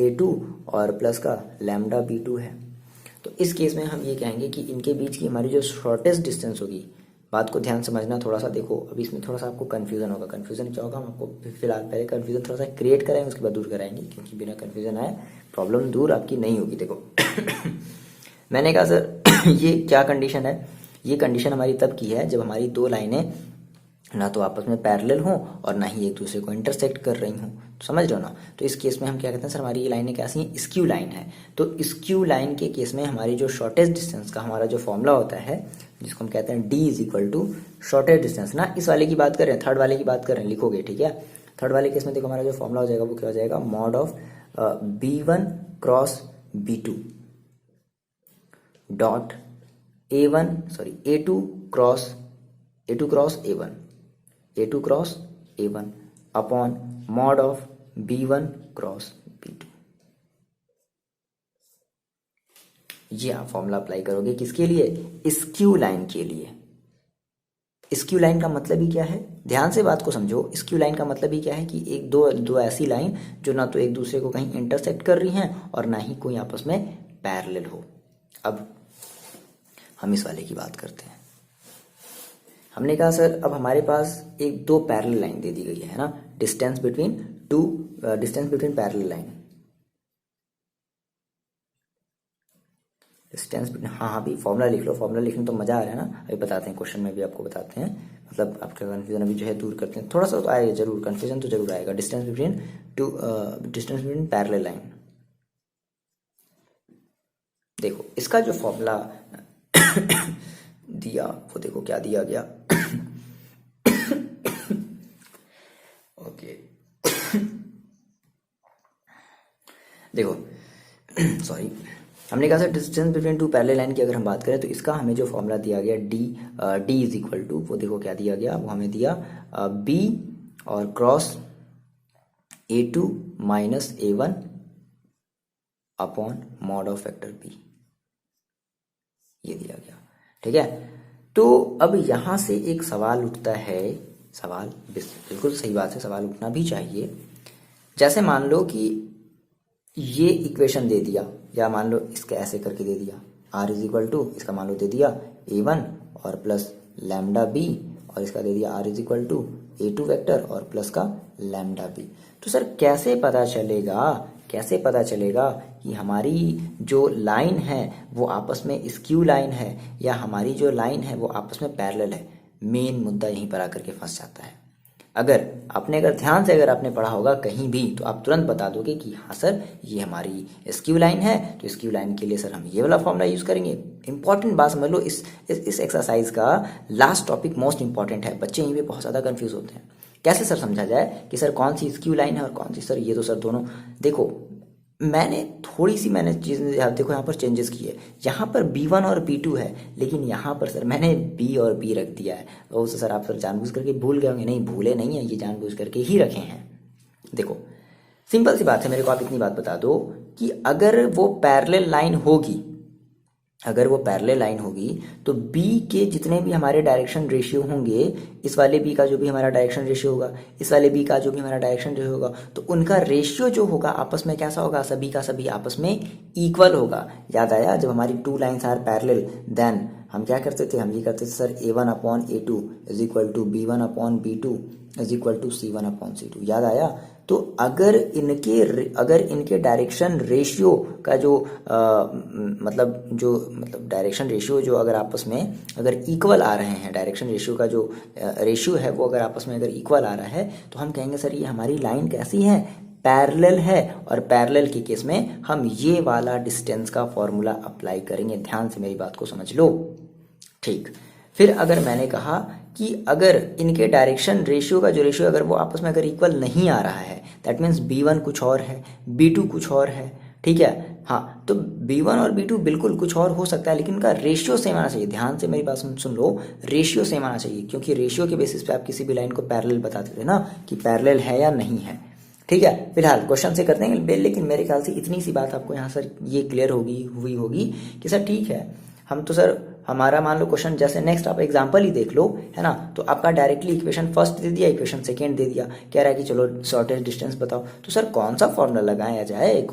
A2 और प्लस का लैम्डा B2 है। तो इस केस में हम ये कहेंगे कि इनके बीच की हमारी जो शॉर्टेस्ट डिस्टेंस होगी, बात को ध्यान समझना थोड़ा सा। देखो अभी इसमें थोड़ा सा आपको कंफ्यूजन होगा। कंफ्यूजन क्या होगा, हम आपको फिलहाल पहले कंफ्यूजन थोड़ा सा क्रिएट कराएंगे, उसके बाद दूर कराएंगे, क्योंकि बिना कंफ्यूजन आए प्रॉब्लम दूर आपकी नहीं होगी। देखो मैंने कहा सर ये क्या कंडीशन है? ये कंडीशन हमारी तब की है जब हमारी दो लाइनें ना तो आपस में पैरेलल हों और ना ही एक दूसरे को इंटरसेक्ट कर रही हों। तो समझ रहे हो ना? तो इस केस में हम क्या कहते हैं सर, हमारी ये लाइनें कैसी हैं? स्क्यू लाइन है। तो स्क्यू लाइन के केस में हमारी जो शॉर्टेस्ट डिस्टेंस का हमारा जो फॉर्मूला होता है, जिसको हम कहते हैं D is equal to shortest distance ना, इस वाले की बात कर रहे हैं, थर्ड वाले की बात कर रहे हैं, लिखोगे, ठीक है। थर्ड वाले केस में देखो हमारा जो फॉर्मूला हो जाएगा वो क्या हो जाएगा? Mod of B1 cross B2 dot A2 cross A1 upon mod of B1 cross B2। ये आप फॉर्मूला अप्लाई करोगे किसके लिए? स्क्यू लाइन के लिए। स्क्यू लाइन का मतलब ही क्या है, ध्यान से बात को समझो। स्क्यू लाइन का मतलब ही क्या है कि एक दो ऐसी लाइन जो ना तो एक दूसरे को कहीं इंटरसेक्ट कर रही हैं और ना ही कोई आपस में पैरेलल हो। अब हम इस वाले की बात करते हैं। हमने कहा सर अब हमारे पास एक दो पैरेलल लाइन दे दी गई है ना, distance between parallel line. Distance between, हाँ हाँ भी फॉर्मूला लिख लो, फॉर्मूला लिखने तो मजा आ रहा है ना, अभी बताते हैं, क्वेश्चन में भी आपको बताते हैं, मतलब आपका कन्फ्यूजन अभी जो है दूर करते हैं, थोड़ा सा तो आएगा जरूर, कन्फ्यूजन तो जरूर आएगा। डिस्टेंस बिटवीन पैरेलल लाइन, देखो इसका जो फॉर्मूला दिया वो देखो क्या दिया गया। ओके देखो सॉरी, हमने कहा था distance between to parallel line की अगर हम बात करें तो इसका हमें जो फॉर्मूला दिया गया डी इज इक्वल टू, वो देखो क्या दिया गया, वो हमें दिया बी और cross A2 minus A1 upon mod of vector b, ये दिया गया। ठीक है, तो अब यहां से एक सवाल उठता है, सवाल बिल्कुल सही बात है, सवाल उठना भी चाहिए। जैसे मान लो कि ये इक्वेशन दे दिया, या मान लो इसका ऐसे करके दे दिया, r इज इक्वल टू, इसका मान लो दे दिया A1 और प्लस लैम्डा बी, और इसका दे दिया r is equal to A2 vector और प्लस का लैम्डा बी। तो सर कैसे पता चलेगा कि हमारी जो लाइन है वो आपस में स्क्यू लाइन है या हमारी जो लाइन है वो आपस में पैरेलल है? मेन मुद्दा यहीं पर आकर के फंस जाता है। अगर ध्यान से आपने पढ़ा होगा कहीं भी तो आप तुरंत बता दोगे कि हाँ सर ये हमारी स्क्यू लाइन है, तो स्क्यू लाइन के लिए सर हम ये वाला फॉर्मूला यूज करेंगे। इंपॉर्टेंट बात समझ लो, इस एक्सरसाइज का लास्ट टॉपिक मोस्ट इंपॉर्टेंट है, बच्चे यहीं पे बहुत ज्यादा कंफ्यूज होते हैं। कैसे सर समझा जाए कि सर कौन सी स्क्यू लाइन है और कौन सी, सर ये तो सर दोनों, देखो मैंने चीज़ें देखो यहाँ पर चेंजेस किए, यहाँ पर B1 और B2 है, लेकिन यहाँ पर सर मैंने B और B रख दिया है। तो सर आप सर जानबूझ करके भूल गए होंगे, नहीं भूले नहीं है, ये जानबूझ करके ही रखे हैं। देखो सिंपल सी बात है, मेरे को आप इतनी बात बता दो कि अगर वो पैरेलल लाइन होगी तो B के जितने भी हमारे डायरेक्शन रेशियो होंगे, इस वाले B का जो भी हमारा डायरेक्शन रेशियो होगा, इस वाले B का जो भी हमारा डायरेक्शन रेशियो होगा, तो उनका रेशियो जो होगा आपस में कैसा होगा, सभी का सभी आपस में इक्वल होगा। याद आया, जब हमारी two lines are parallel then हम क्या करते थे, हम ये करते थे sir A1 upon A2 is equal to B1 upon B2 is equal to C1 upon C2। याद आया? तो अगर इनके डायरेक्शन रेशियो का जो डायरेक्शन रेशियो जो अगर आपस में अगर इक्वल आ रहे हैं, डायरेक्शन रेशियो का जो रेशियो है वो अगर आपस में अगर इक्वल आ रहा है, तो हम कहेंगे सर ये हमारी लाइन कैसी है, पैरेलल है। और पैरेलल के केस में हम ये वाला डिस्टेंस का फॉर्मूला अप्लाई करेंगे। ध्यान से मेरी बात को समझ लो। ठीक, फिर अगर मैंने कहा कि अगर इनके डायरेक्शन रेशियो का जो रेशियो अगर वो आपस में अगर इक्वल नहीं आ रहा है, दैट मीन्स B1 कुछ और है, B2 कुछ और है, ठीक है, हाँ, तो B1 और B2 बिल्कुल कुछ और हो सकता है, लेकिन उनका रेशियो सेम आना चाहिए। ध्यान से मेरी बात सुन लो, रेशियो सेम आना चाहिए, क्योंकि रेशियो के बेसिस पे आप किसी भी लाइन को पैरेलल बताते थे ना, कि पैरेलल है या नहीं है। ठीक है, फिलहाल क्वेश्चन से करते हैं, लेकिन मेरे ख्याल से इतनी सी बात आपको यहाँ सर ये क्लियर हुई होगी कि सर ठीक है, हम तो सर हमारा मान लो क्वेश्चन जैसे नेक्स्ट आप एग्जांपल ही देख लो, है ना, तो आपका डायरेक्टली इक्वेशन फर्स्ट दे दिया, इक्वेशन सेकंड दे दिया, कह रहा है कि चलो शॉर्टेस्ट डिस्टेंस बताओ। तो सर कौन सा फॉर्मूला लगाया जाए,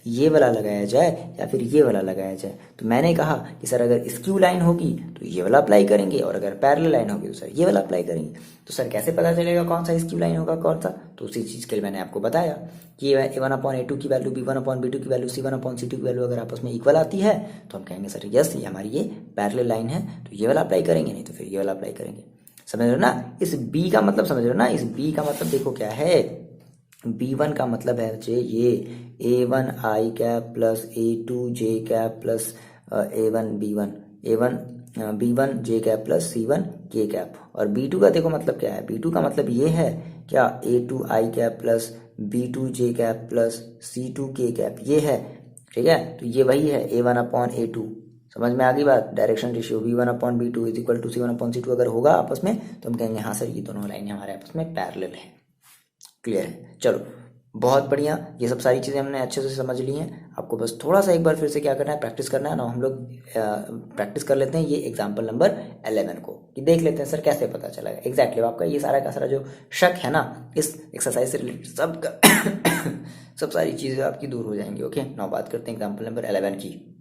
ये वाला लगाया जाए या फिर ये वाला लगाया जाए? तो मैंने कहा कि सर अगर स्क्यू लाइन होगी तो ये वाला अप्लाई करेंगे, और अगर पैरेलल लाइन होगी तो सर ये वाला अप्लाई करेंगे। तो सर कैसे पता चलेगा कौन सा स्क्यू लाइन होगा कौन सा? तो उसी चीज के लिए मैंने आपको बताया कि A1 अपॉन A2 की वैल्यू, B1 अपॉन B2 की वैल्यू, C1 अपॉन C2 की वैल्यू अगर आपस में इक्वल आती है तो हम कहेंगे सर यस ये हमारी ये पैरेलल लाइन है, तो ये वाला अप्लाई करेंगे, नहीं तो फिर ये वाला अप्लाई करेंगे। समझ रहे हो ना? इस B का मतलब समझ रहे हो ना? इस B का मतलब देखो क्या है, B1 का मतलब है बच्चे ये A1 I cap plus A2 J cap plus A1 B1 J cap plus C1 K cap. और B2 का देखो मतलब क्या है, B2 का मतलब ये है क्या, A2 I cap plus B2 J cap plus C2 K cap, ये है। ठीक है, तो ये वही है A1 अपॉन A2। समझ में आ गई बात? Direction ratio B1 upon B2 is equal to C1 upon C2 अगर होगा आपस में तो हम कहेंगे हाँ सर ये दोनों लाइनें हमारे आपस में पैरेलल है। क्लियर है? चलो बहुत बढ़िया, ये सब सारी चीज़ें हमने अच्छे से समझ ली हैं। आपको बस थोड़ा सा एक बार फिर से क्या करना है, प्रैक्टिस करना है ना। हम लोग प्रैक्टिस कर लेते हैं ये एग्जाम्पल नंबर 11 को, कि देख लेते हैं सर कैसे पता चला एग्जैक्टली आपका ये सारा का सारा जो शक है ना इस एक्सरसाइज से रिलेटेड सब सब सारी चीज़ें आपकी दूर हो जाएंगी। ओके, नाउ बात करते हैं एग्जाम्पल नंबर 11 की।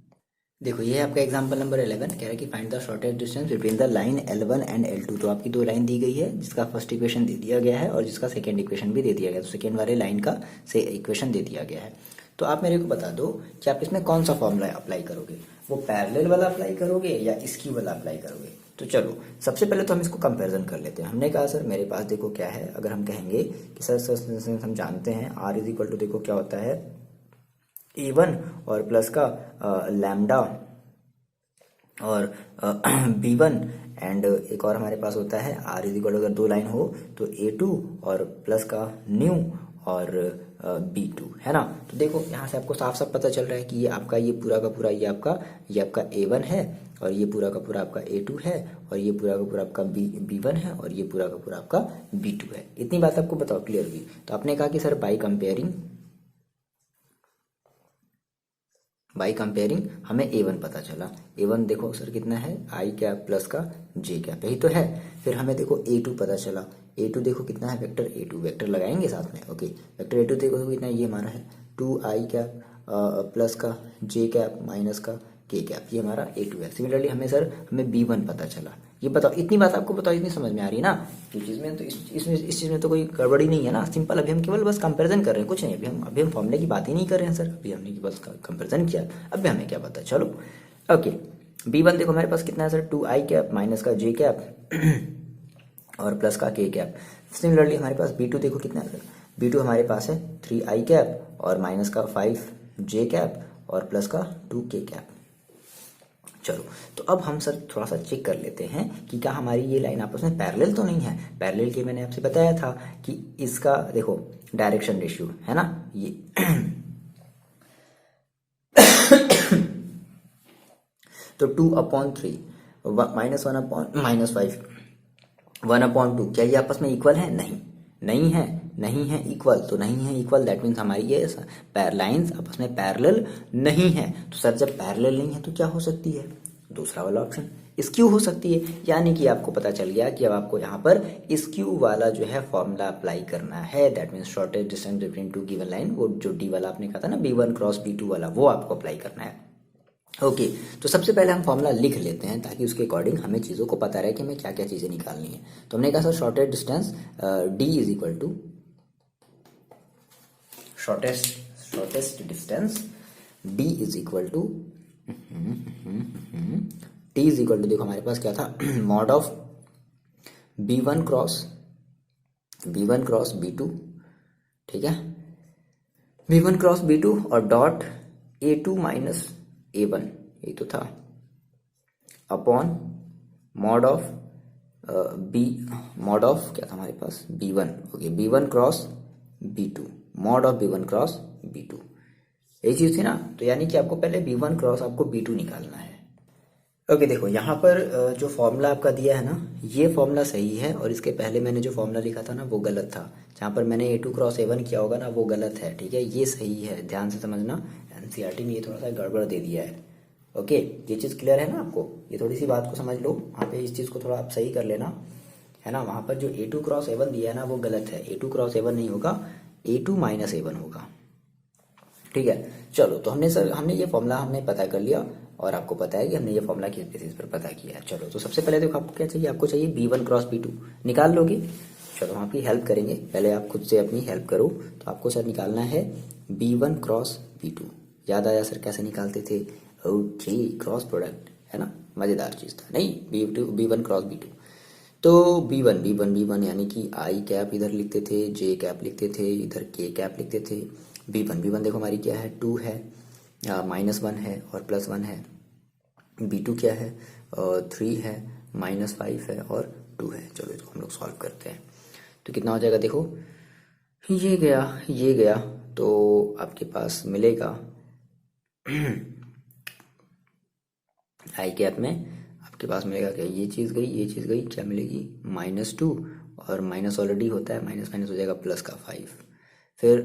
देखो ये है आपका एग्जाम्पल नंबर 11, कह रहा है कि find the shortest distance between the line L1 and L2। तो आपकी दो लाइन दी गई है, जिसका फर्स्ट इक्वेशन दे दिया गया है और जिसका सेकंड इक्वेशन भी दे दिया गया है। तो सेकंड वाले लाइन का से इक्वेशन दे दिया गया है। तो आप मेरे को बता दो कि आप इसमें कौन सा फॉर्मूला अप्लाई करोगे, वो पैरेलल वाला अप्लाई करोगे या स्क्यू वाला अप्लाई करोगे। तो चलो सबसे पहले तो हम इसको कंपैरिजन कर लेते हैं। हमने कहा सर मेरे पास देखो क्या है, अगर हम कहेंगे कि सर हम जानते हैं R इज इक्वल टू देखो क्या होता है A1 और प्लस का लैम्डा और B1 एंड एक और हमारे पास होता है R इज इक्वल अगर दो लाइन हो तो A2 और प्लस का न्यू और B2 है ना। तो देखो यहाँ से आपको साफ साफ पता चल रहा है कि ये आपका ये पूरा का पूरा ये आपका A1 है और ये पूरा का पूरा आपका A2 है और ये पूरा का पूरा आपका B1 है और ये पूरा का पूरा आपका B2 है। इतनी बात आपको बताओ क्लियर हुई। तो आपने कहा कि सर बाई कंपेयरिंग हमें A1 पता चला। A1 देखो सर कितना है आई कैप प्लस का जे कैप, यही तो है। फिर हमें देखो A2 पता चला। A2 देखो कितना है वेक्टर A2, वेक्टर लगाएंगे साथ में। ओके वेक्टर A2 देखो कितना ये हमारा है 2 आई कैप प्लस का जे कैप माइनस का के कैप, ये हमारा A2 है। सिमिलरली हमें B1 पता चला। ये बताओ इतनी बात आपको बताओ, इतनी समझ में आ रही है ना। इस चीज़ में तो इस चीज़ में तो कोई गड़बड़ी नहीं है ना, सिंपल। अभी हम केवल बस कंपैरिजन कर रहे हैं, कुछ नहीं। अभी हम फॉर्मूले की बात ही नहीं कर रहे हैं सर, अभी हमने बस कंपैरिजन किया। अभी हमें क्या पता, चलो ओके। B1 देखो हमारे पास कितना है सर 2 आई कैप माइनस का जे कैप और प्लस का के कैप। सिमिलरली हमारे पास B2 देखो कितना है सर, B2 हमारे पास है 3 आई कैप और माइनस का 5 जे कैप और प्लस का 2 के कैप। चलो तो अब हम सर थोड़ा सा चेक कर लेते हैं कि क्या हमारी ये लाइन आपस में पैरेलल तो नहीं है। पैरेलल के मैंने आपसे बताया था कि इसका देखो डायरेक्शन रेशियो है ना ये तो 2/3 -1/-5 1/2, क्या ये आपस में इक्वल है? नहीं है इक्वल। तो नहीं है इक्वल, दैट मीन्स हमारी ये लाइंस आपस में पैरेलल नहीं है। तो सर जब पैरेलल नहीं है तो क्या हो सकती है? दूसरा वाला ऑप्शन स्क्यू हो सकती है। यानी कि आपको पता चल गया कि अब आपको यहाँ पर स्क्यू वाला जो है फॉर्मूला अप्लाई करना है। That means shortest distance between to given line, वो जो डी वाला आपने कहा था ना B1 क्रॉस B2 वाला, वो आपको अप्लाई करना है। ओके तो सबसे पहले हम फॉर्मूला लिख लेते हैं ताकि उसके अकॉर्डिंग हमें चीज़ों को पता रहे कि हमें क्या क्या चीज़ें निकालनी है। तो हमने कहा sir shortest distance D is equal to shortest distance D is equal to T is equal to देखो हमारे पास क्या था mod of B1 cross B2, ठीक है, B1 क्रॉस B2 और डॉट A2 माइनस A1, ये तो था, अपॉन मॉड ऑफ क्या था हमारे पास B1। Okay B1 cross B2, mod of B1 cross B2, यही चीज थी ना। तो यानी कि आपको पहले B1 क्रॉस आपको B2 निकालना है। ओके देखो यहाँ पर जो फॉर्मूला आपका दिया है ना, ये फॉर्मूला सही है और इसके पहले मैंने जो फॉर्मूला लिखा था ना वो गलत था। जहाँ पर मैंने A2 क्रॉस A1 किया होगा ना वो गलत है, ठीक है, ये सही है, ध्यान से समझना। NCERT ने ये थोड़ा सा गड़बड़ दे दिया है। ओके ये चीज़ क्लियर है ना आपको, ये थोड़ी सी बात को समझ लो, वहाँ पे इस चीज़ को थोड़ा आप सही कर लेना, है ना। वहाँ पर जो A2 क्रॉस A1 दिया है ना वो गलत है, A2 क्रॉस A1 नहीं होगा, A2 माइनस A1 होगा, ठीक है। चलो तो हमने ये फॉर्मूला हमने पता कर लिया और आपको पता है कि हमने ये फॉर्मूला किस बेसिस पर पता किया है। चलो तो सबसे पहले देखो आपको क्या चाहिए, आपको चाहिए B1 क्रॉस B2, निकाल लोगे। चलो हम आपकी हेल्प करेंगे, पहले आप खुद से अपनी हेल्प करो। तो आपको सर निकालना है B1 क्रॉस B2। याद आया सर कैसे निकालते थे? ओके क्रॉस प्रोडक्ट, है ना, मज़ेदार चीज़ था। नहीं B1 क्रॉस B2, तो B1 यानी कि आई कैप इधर लिखते थे, जे कैप लिखते थे, इधर के कैप लिखते थे। B1 देखो हमारी क्या है 2 है, -1 है और +1 है। B2 क्या है 3 है, -5 है और 2 है। चलो इसको हम लोग सॉल्व करते हैं तो कितना हो जाएगा देखो, ये गया तो आपके पास मिलेगा आई कैप में आपके पास मिलेगा क्या, ये चीज़ गई, क्या मिलेगी -2 और माइनस ऑलरेडी होता है, माइनस हो जाएगा प्लस का 5, फिर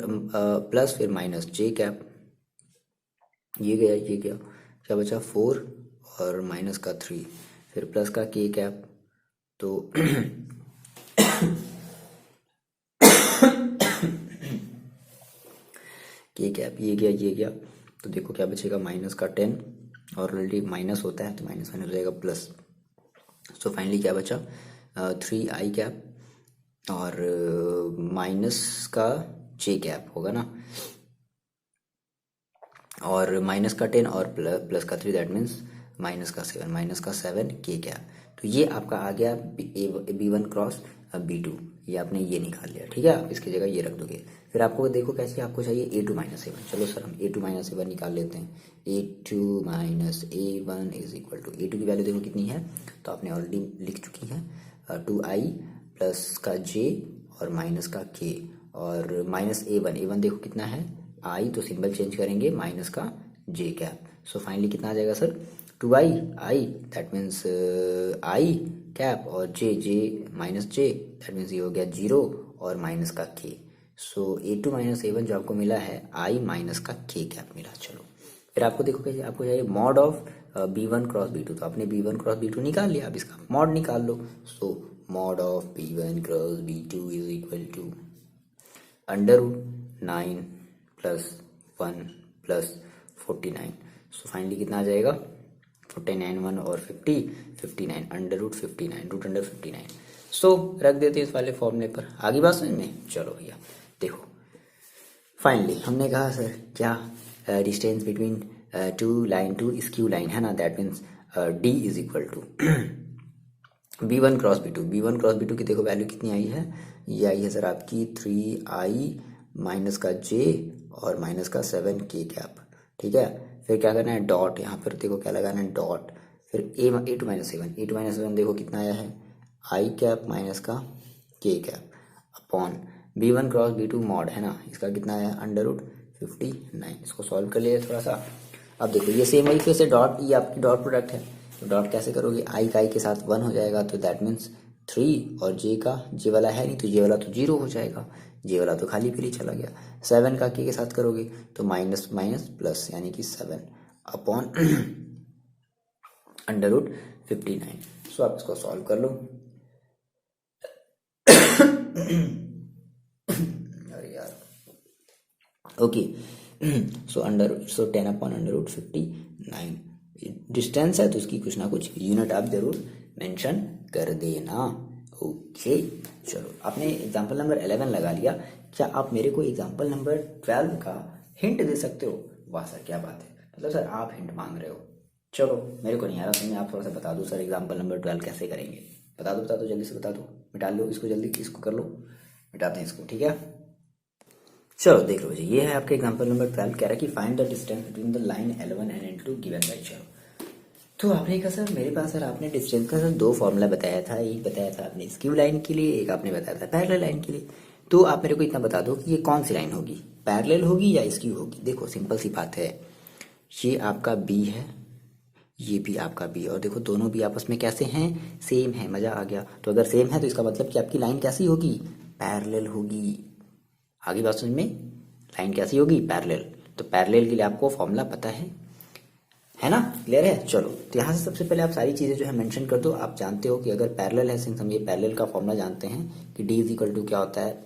प्लस फिर माइनस जे कैप, ये गया क्या बचा 4 और माइनस का 3, फिर प्लस का के कैप, तो के कैप ये गया तो देखो क्या बचेगा माइनस का 10 और ऑलरेडी माइनस होता है तो माइनस हो जाएगा प्लस। सो फाइनली क्या बचा 3 आई कैप और माइनस का जे कैप होगा ना। और माइनस का 10 और प्लस का 3, दैट मीन्स माइनस का 7 के कैप। तो ये आपका आ गया B1 क्रॉस B2, ये आपने ये निकाल लिया, ठीक है। आप इसकी जगह ये रख दोगे। फिर आपको देखो कैसे, आपको चाहिए A2 माइनस A1। चलो सर हम A2 माइनस A1 निकाल लेते हैं। A2 minus A1 is equal to, A2 की वैल्यू देखो कितनी है, तो आपने ऑलरेडी लिख चुकी है, 2i प्लस का j और माइनस का k, और माइनस A1 देखो कितना है i, तो सिंबल चेंज करेंगे, माइनस का j कैप। सो फाइनली कितना आ जाएगा sir, 2i i, that means i cap, और j minus j, that means ये हो गया 0 और माइनस का k। सो A2 माइनस A1 जो आपको मिला है i माइनस का k कैप मिला। चलो फिर आपको देखो कैसे, आपको चाहिए mod of B1 cross B2, तो आपने B1 क्रॉस B2 निकाल लिया, अब इसका मॉड निकाल लो। So mod of B1 cross B2 is equal to under root 9 plus 1 plus 49। So finally कितना आ जाएगा, 49 1 और 50, 59 under root 59, root under 59। So रख देते हैं इस वाले फॉर्मूले पर। आगे बात समझ में, चलो भैया देखो फाइनली हमने कहा सर क्या, distance between two line, two skew line है ना, that means D is equal to B1 cross B2। B1 cross B2 की देखो वैल्यू कितनी आई है, ये आई है सर आपकी 3i माइनस का j और माइनस का 7k कैप, ठीक है। फिर क्या करना है, डॉट, यहाँ पर देखो क्या लगाना है, डॉट। फिर A2 माइनस A1 देखो कितना आया है, i कैप माइनस का k cap upon B1 cross B2 mod है ना, इसका कितना आया अंडर रूट 59। इसको सॉल्व कर लिया थोड़ा सा। अब देखो ये सेम वही फिर से डॉट, ये आपकी डॉट प्रोडक्ट है, तो डॉट कैसे करोगे, i का i के साथ 1 हो जाएगा, तो दैट मीन्स 3, और j का, j वाला है नहीं तो j वाला तो 0 हो जाएगा, j वाला तो खाली फिर ही चला गया। 7 का k के साथ करोगे तो माइनस माइनस प्लस, यानी कि 7 अपॉन अंडर रूट 59। सो आप इसको सॉल्व कर लो। अरे यार, ओके। सो 10 अपॉन अंडर रूट 59 डिस्टेंस है, तो उसकी कुछ ना कुछ यूनिट आप जरूर मेंशन कर देना। ओके चलो, आपने एग्जांपल नंबर 11 लगा लिया। क्या आप मेरे को एग्जांपल नंबर 12 का हिंट दे सकते हो? वाह सर क्या बात है, मतलब सर आप हिंट मांग रहे हो। चलो मेरे को नहीं आ रहा समझ, आप थोड़ा सा बता दो सर, एग्जांपल नंबर 12 कैसे करेंगे, बता दो जल्दी से बता दो। मिटा लो इसको जल्दी, इसको कर लो, मिटाते हैं इसको, ठीक है। चलो देख लो जी, ये है आपका एग्जांपल नंबर 12, कह रहा है कि find the distance between the line L1 and L2 given by. चलो तो आपने कहा सर मेरे पास सर आपने डिस्टेंस का सर 2 फॉर्मूला बताया था, एक बताया था आपने स्क्यू लाइन के लिए, एक आपने बताया था पैरेलल लाइन के लिए। तो आप मेरे को इतना बता दो कि ये कौन सी लाइन होगी, पैरेलल होगी या स्क्यू होगी। देखो सिंपल सी बात है, ये आपका B है, ये भी आपका B, और देखो दोनों भी आपस में कैसे हैं, सेम है। मजा आ गया। तो अगर सेम है तो इसका मतलब कि आपकी लाइन कैसी होगी, पैरेलल होगी। आगे बात समझ में, लाइन कैसी होगी, पैरेलल। तो पैरेलल के लिए आपको फॉर्मूला पता है ना, क्लियर है। चलो तो यहाँ से सबसे पहले आप सारी चीजें जो है मेंशन कर दो। आप जानते हो कि अगर पैरेलल है, सिंस हम ये पैरेलल का फॉर्मूला जानते हैं कि D इज इक्वल टू क्या होता है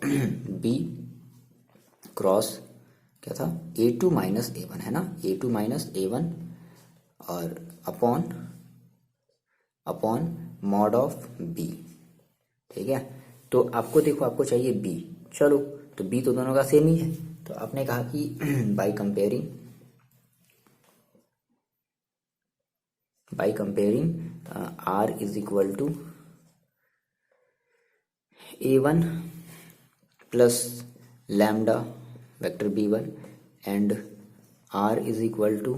B क्रॉस क्या था A2 माइनस A1 है ना, A2 माइनस A1 और अपॉन मॉड ऑफ B, ठीक है। तो आपको देखो आपको चाहिए B, चलो तो B तो दोनों का सेम ही है। तो आपने कहा कि by comparing R is equal to A1 plus lambda vector B1 and R is equal to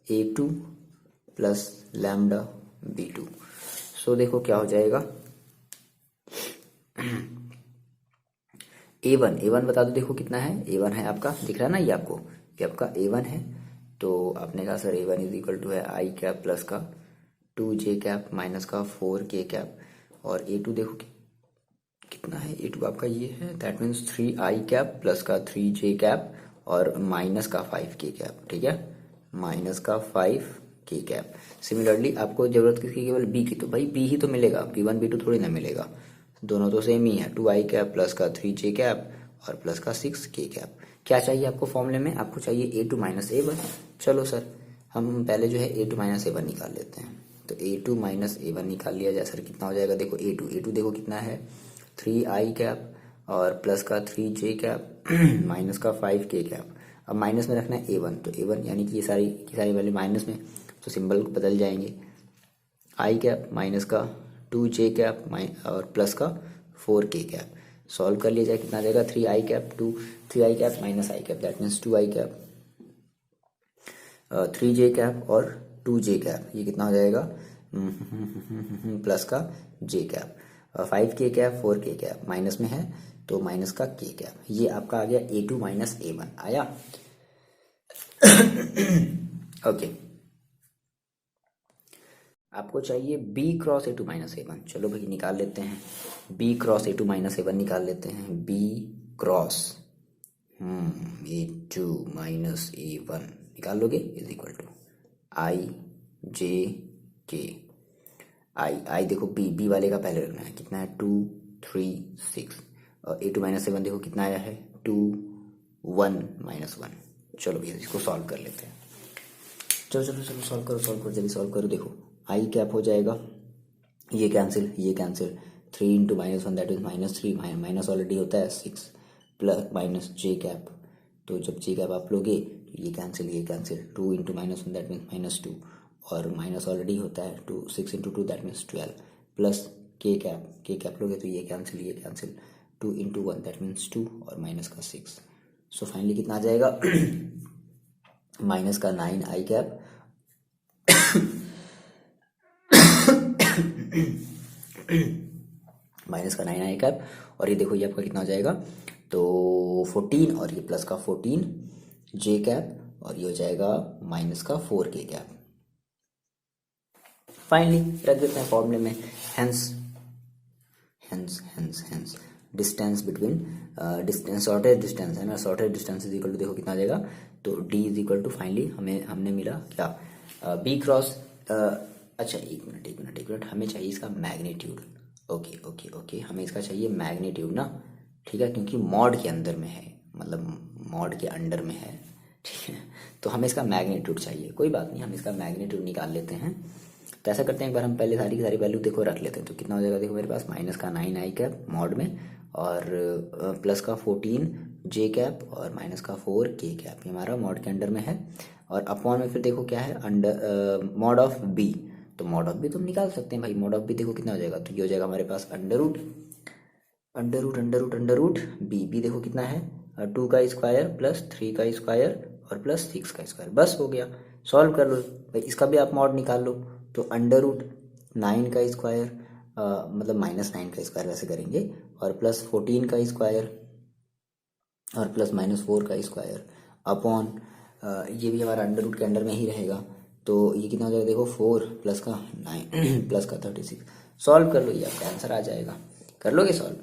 A2 plus lambda B2। So देखो क्या हो जाएगा, A1 बता दो देखो कितना है, A1 है आपका, दिख रहा है ना ये आपको, ये आपका A1 है। तो आपने कहा sir A1 is equal to है I कैप प्लस का 2j कैप माइनस का 4k कैप, और A2 देखो कितना है, A2 आपका ये है, that means 3i cap plus का 3j कैप और माइनस का 5k कैप, ठीक है, माइनस का 5k कैप। सिमिलरली आपको जरूरत किसकी, केवल B की, तो भाई B ही तो मिलेगा, B1 B2 थोड़ी ना मिलेगा, दोनों तो सेम ही है, 2i कैप प्लस का 3j कैप और प्लस का 6k कैप। क्या चाहिए आपको फॉर्मूले में, आपको चाहिए A2 माइनस A1। चलो सर हम पहले जो है A2 माइनस A1 निकाल लेते हैं। तो A2 माइनस A1 निकाल लिया जाए, सर कितना हो जाएगा, देखो A2 देखो कितना है 3i कैप और प्लस का 3j कैप माइनस का 5k कैप अब माइनस में रखना है A1, तो A1 यानी कि ये सारी की सारी वैल्यू माइनस में, तो सिंबल बदल जाएंगे। आई कैप माइनस का 2j कैप और प्लस का 4k कैप। सॉल्व कर लिया जाए, कितना आ जाएगा 3i cap 3i cap minus I cap, that means 2i cap 3j cap और 2j कैप, ये कितना हो जाएगा प्लस का j cap, 5k cap 4k cap, minus में है तो माइनस का k कैप। ये आपका आ गया A2 माइनस A1 आया। ओके, आपको चाहिए B cross A2 minus A1। चलो भाई निकाल लेते हैं, B cross A2 minus A1 निकाल लेते हैं। B cross A2 minus A1 निकाल लोगे, इज इक्वल टू आई जे के। आई देखो बी वाले का पहले रखना है, कितना है 2 3 6, और A2 माइनस A1 देखो कितना आया है 2 1 माइनस 1। चलो भैया इसको सॉल्व कर लेते हैं। चलो चलो चलो सॉल्व करो जल्दी सॉल्व करो। देखो आई कैप हो जाएगा, ये cancel 3 into minus 1 that is minus 3, minus already होता है 6, प्लस माइनस जे कैप, तो जब जे कैप आप लोगे तो ये cancel 2 into minus 1 that means minus 2, और माइनस ऑलरेडी होता है 2, 6 इंटू 2 दैट मीन्स 12, प्लस के कैप लोगे तो ये कैंसिल 2 इंटू 1 दैट मीन्स 2 और माइनस का 6। सो फाइनली कितना आ जाएगा माइनस का 9 आई कैप माइनस का 9 आई कैप, और ये देखो ये आपका कितना हो जाएगा तो 14, और ये प्लस का 14 जे कैप, और ये हो जाएगा माइनस का 4k कैप। फाइनली रख देते हैं फॉर्मूले में, hence distance between distance shortest distance है ना, shortest distance is equal to देखो कितना आ जाएगा तो D is equal to finally हमने मिला क्या B क्रॉस अच्छा एक मिनट हमें चाहिए इसका मैग्नीट्यूड। ओके हमें इसका चाहिए मैग्नीट्यूड ना, ठीक है, क्योंकि मॉड के अंदर में है, मतलब मॉड के अंडर में है, ठीक है, तो हमें इसका मैग्नीट्यूड चाहिए। कोई बात नहीं, हम इसका मैग्नीट्यूड निकाल लेते हैं। तो ऐसा करते हैं, एक बार हम पहले सारी की सारी वैल्यू देखो रख लेते हैं, तो कितना हो जाएगा देखो मेरे पास माइनस का 9 आई कैप मॉड में, और प्लस का 14 जे कैप और माइनस का 4k कैप, ये हमारा मॉड के अंडर में है, और अपॉन में फिर देखो क्या है अंडर मॉड ऑफ बी, तो मॉड ऑफ बी तुम निकाल सकते हैं भाई। मॉड ऑफ बी देखो कितना हो जाएगा, तो ये हो जाएगा हमारे पास अंडर रूट बी देखो कितना है 2 का स्क्वायर प्लस 3 का स्क्वायर और प्लस 6 का स्क्वायर, बस हो गया। सॉल्व कर लो भाई, इसका भी आप मॉड निकाल लो, तो अंडर रूट 9 का स्क्वायर मतलब माइनस 9 का स्क्वायर वैसे करेंगे, और प्लस 14 का स्क्वायर और प्लस माइनस 4 का स्क्वायर अपॉन ये भी हमारा अंडर रूट के अंडर में ही रहेगा, तो ये कितना हो जाएगा देखो 4 प्लस का 9 प्लस का 36। सॉल्व कर लो, ये आपका आंसर आ जाएगा। कर लोगे सॉल्व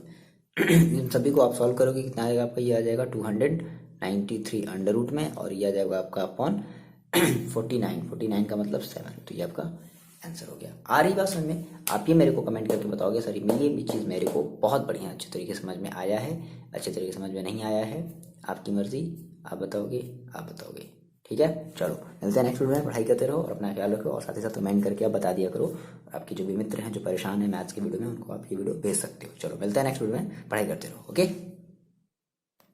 इन सभी को आप सॉल्व करोगे, कितना आएगा आपका, ये आ जाएगा 293 अंडर रूट में, और ये आ जाएगा आपका अपॉन 49 का मतलब 7, तो ये आपका आंसर हो गया। आ रही बात समझ में? आप ये मेरे को कमेंट करके बताओगे सर ये भी चीज़ मेरे को बहुत बढ़िया अच्छे तरीके से समझ में आया है, अच्छे तरीके से समझ में नहीं आया है, आपकी मर्जी, आप बताओगे। ठीक है, चलो मिलते हैं नेक्स्ट वीडियो में। पढ़ाई करते रहो और अपना ख्याल रखो, और साथ ही साथ कमेंट करके आप बता दिया करो। आपके जो भी मित्र हैं जो परेशान हैं मैथ्स के वीडियो में, उनको आप ये वीडियो भेज सकते हो। चलो मिलते हैं नेक्स्ट वीडियो में, पढ़ाई करते रहो। ओके।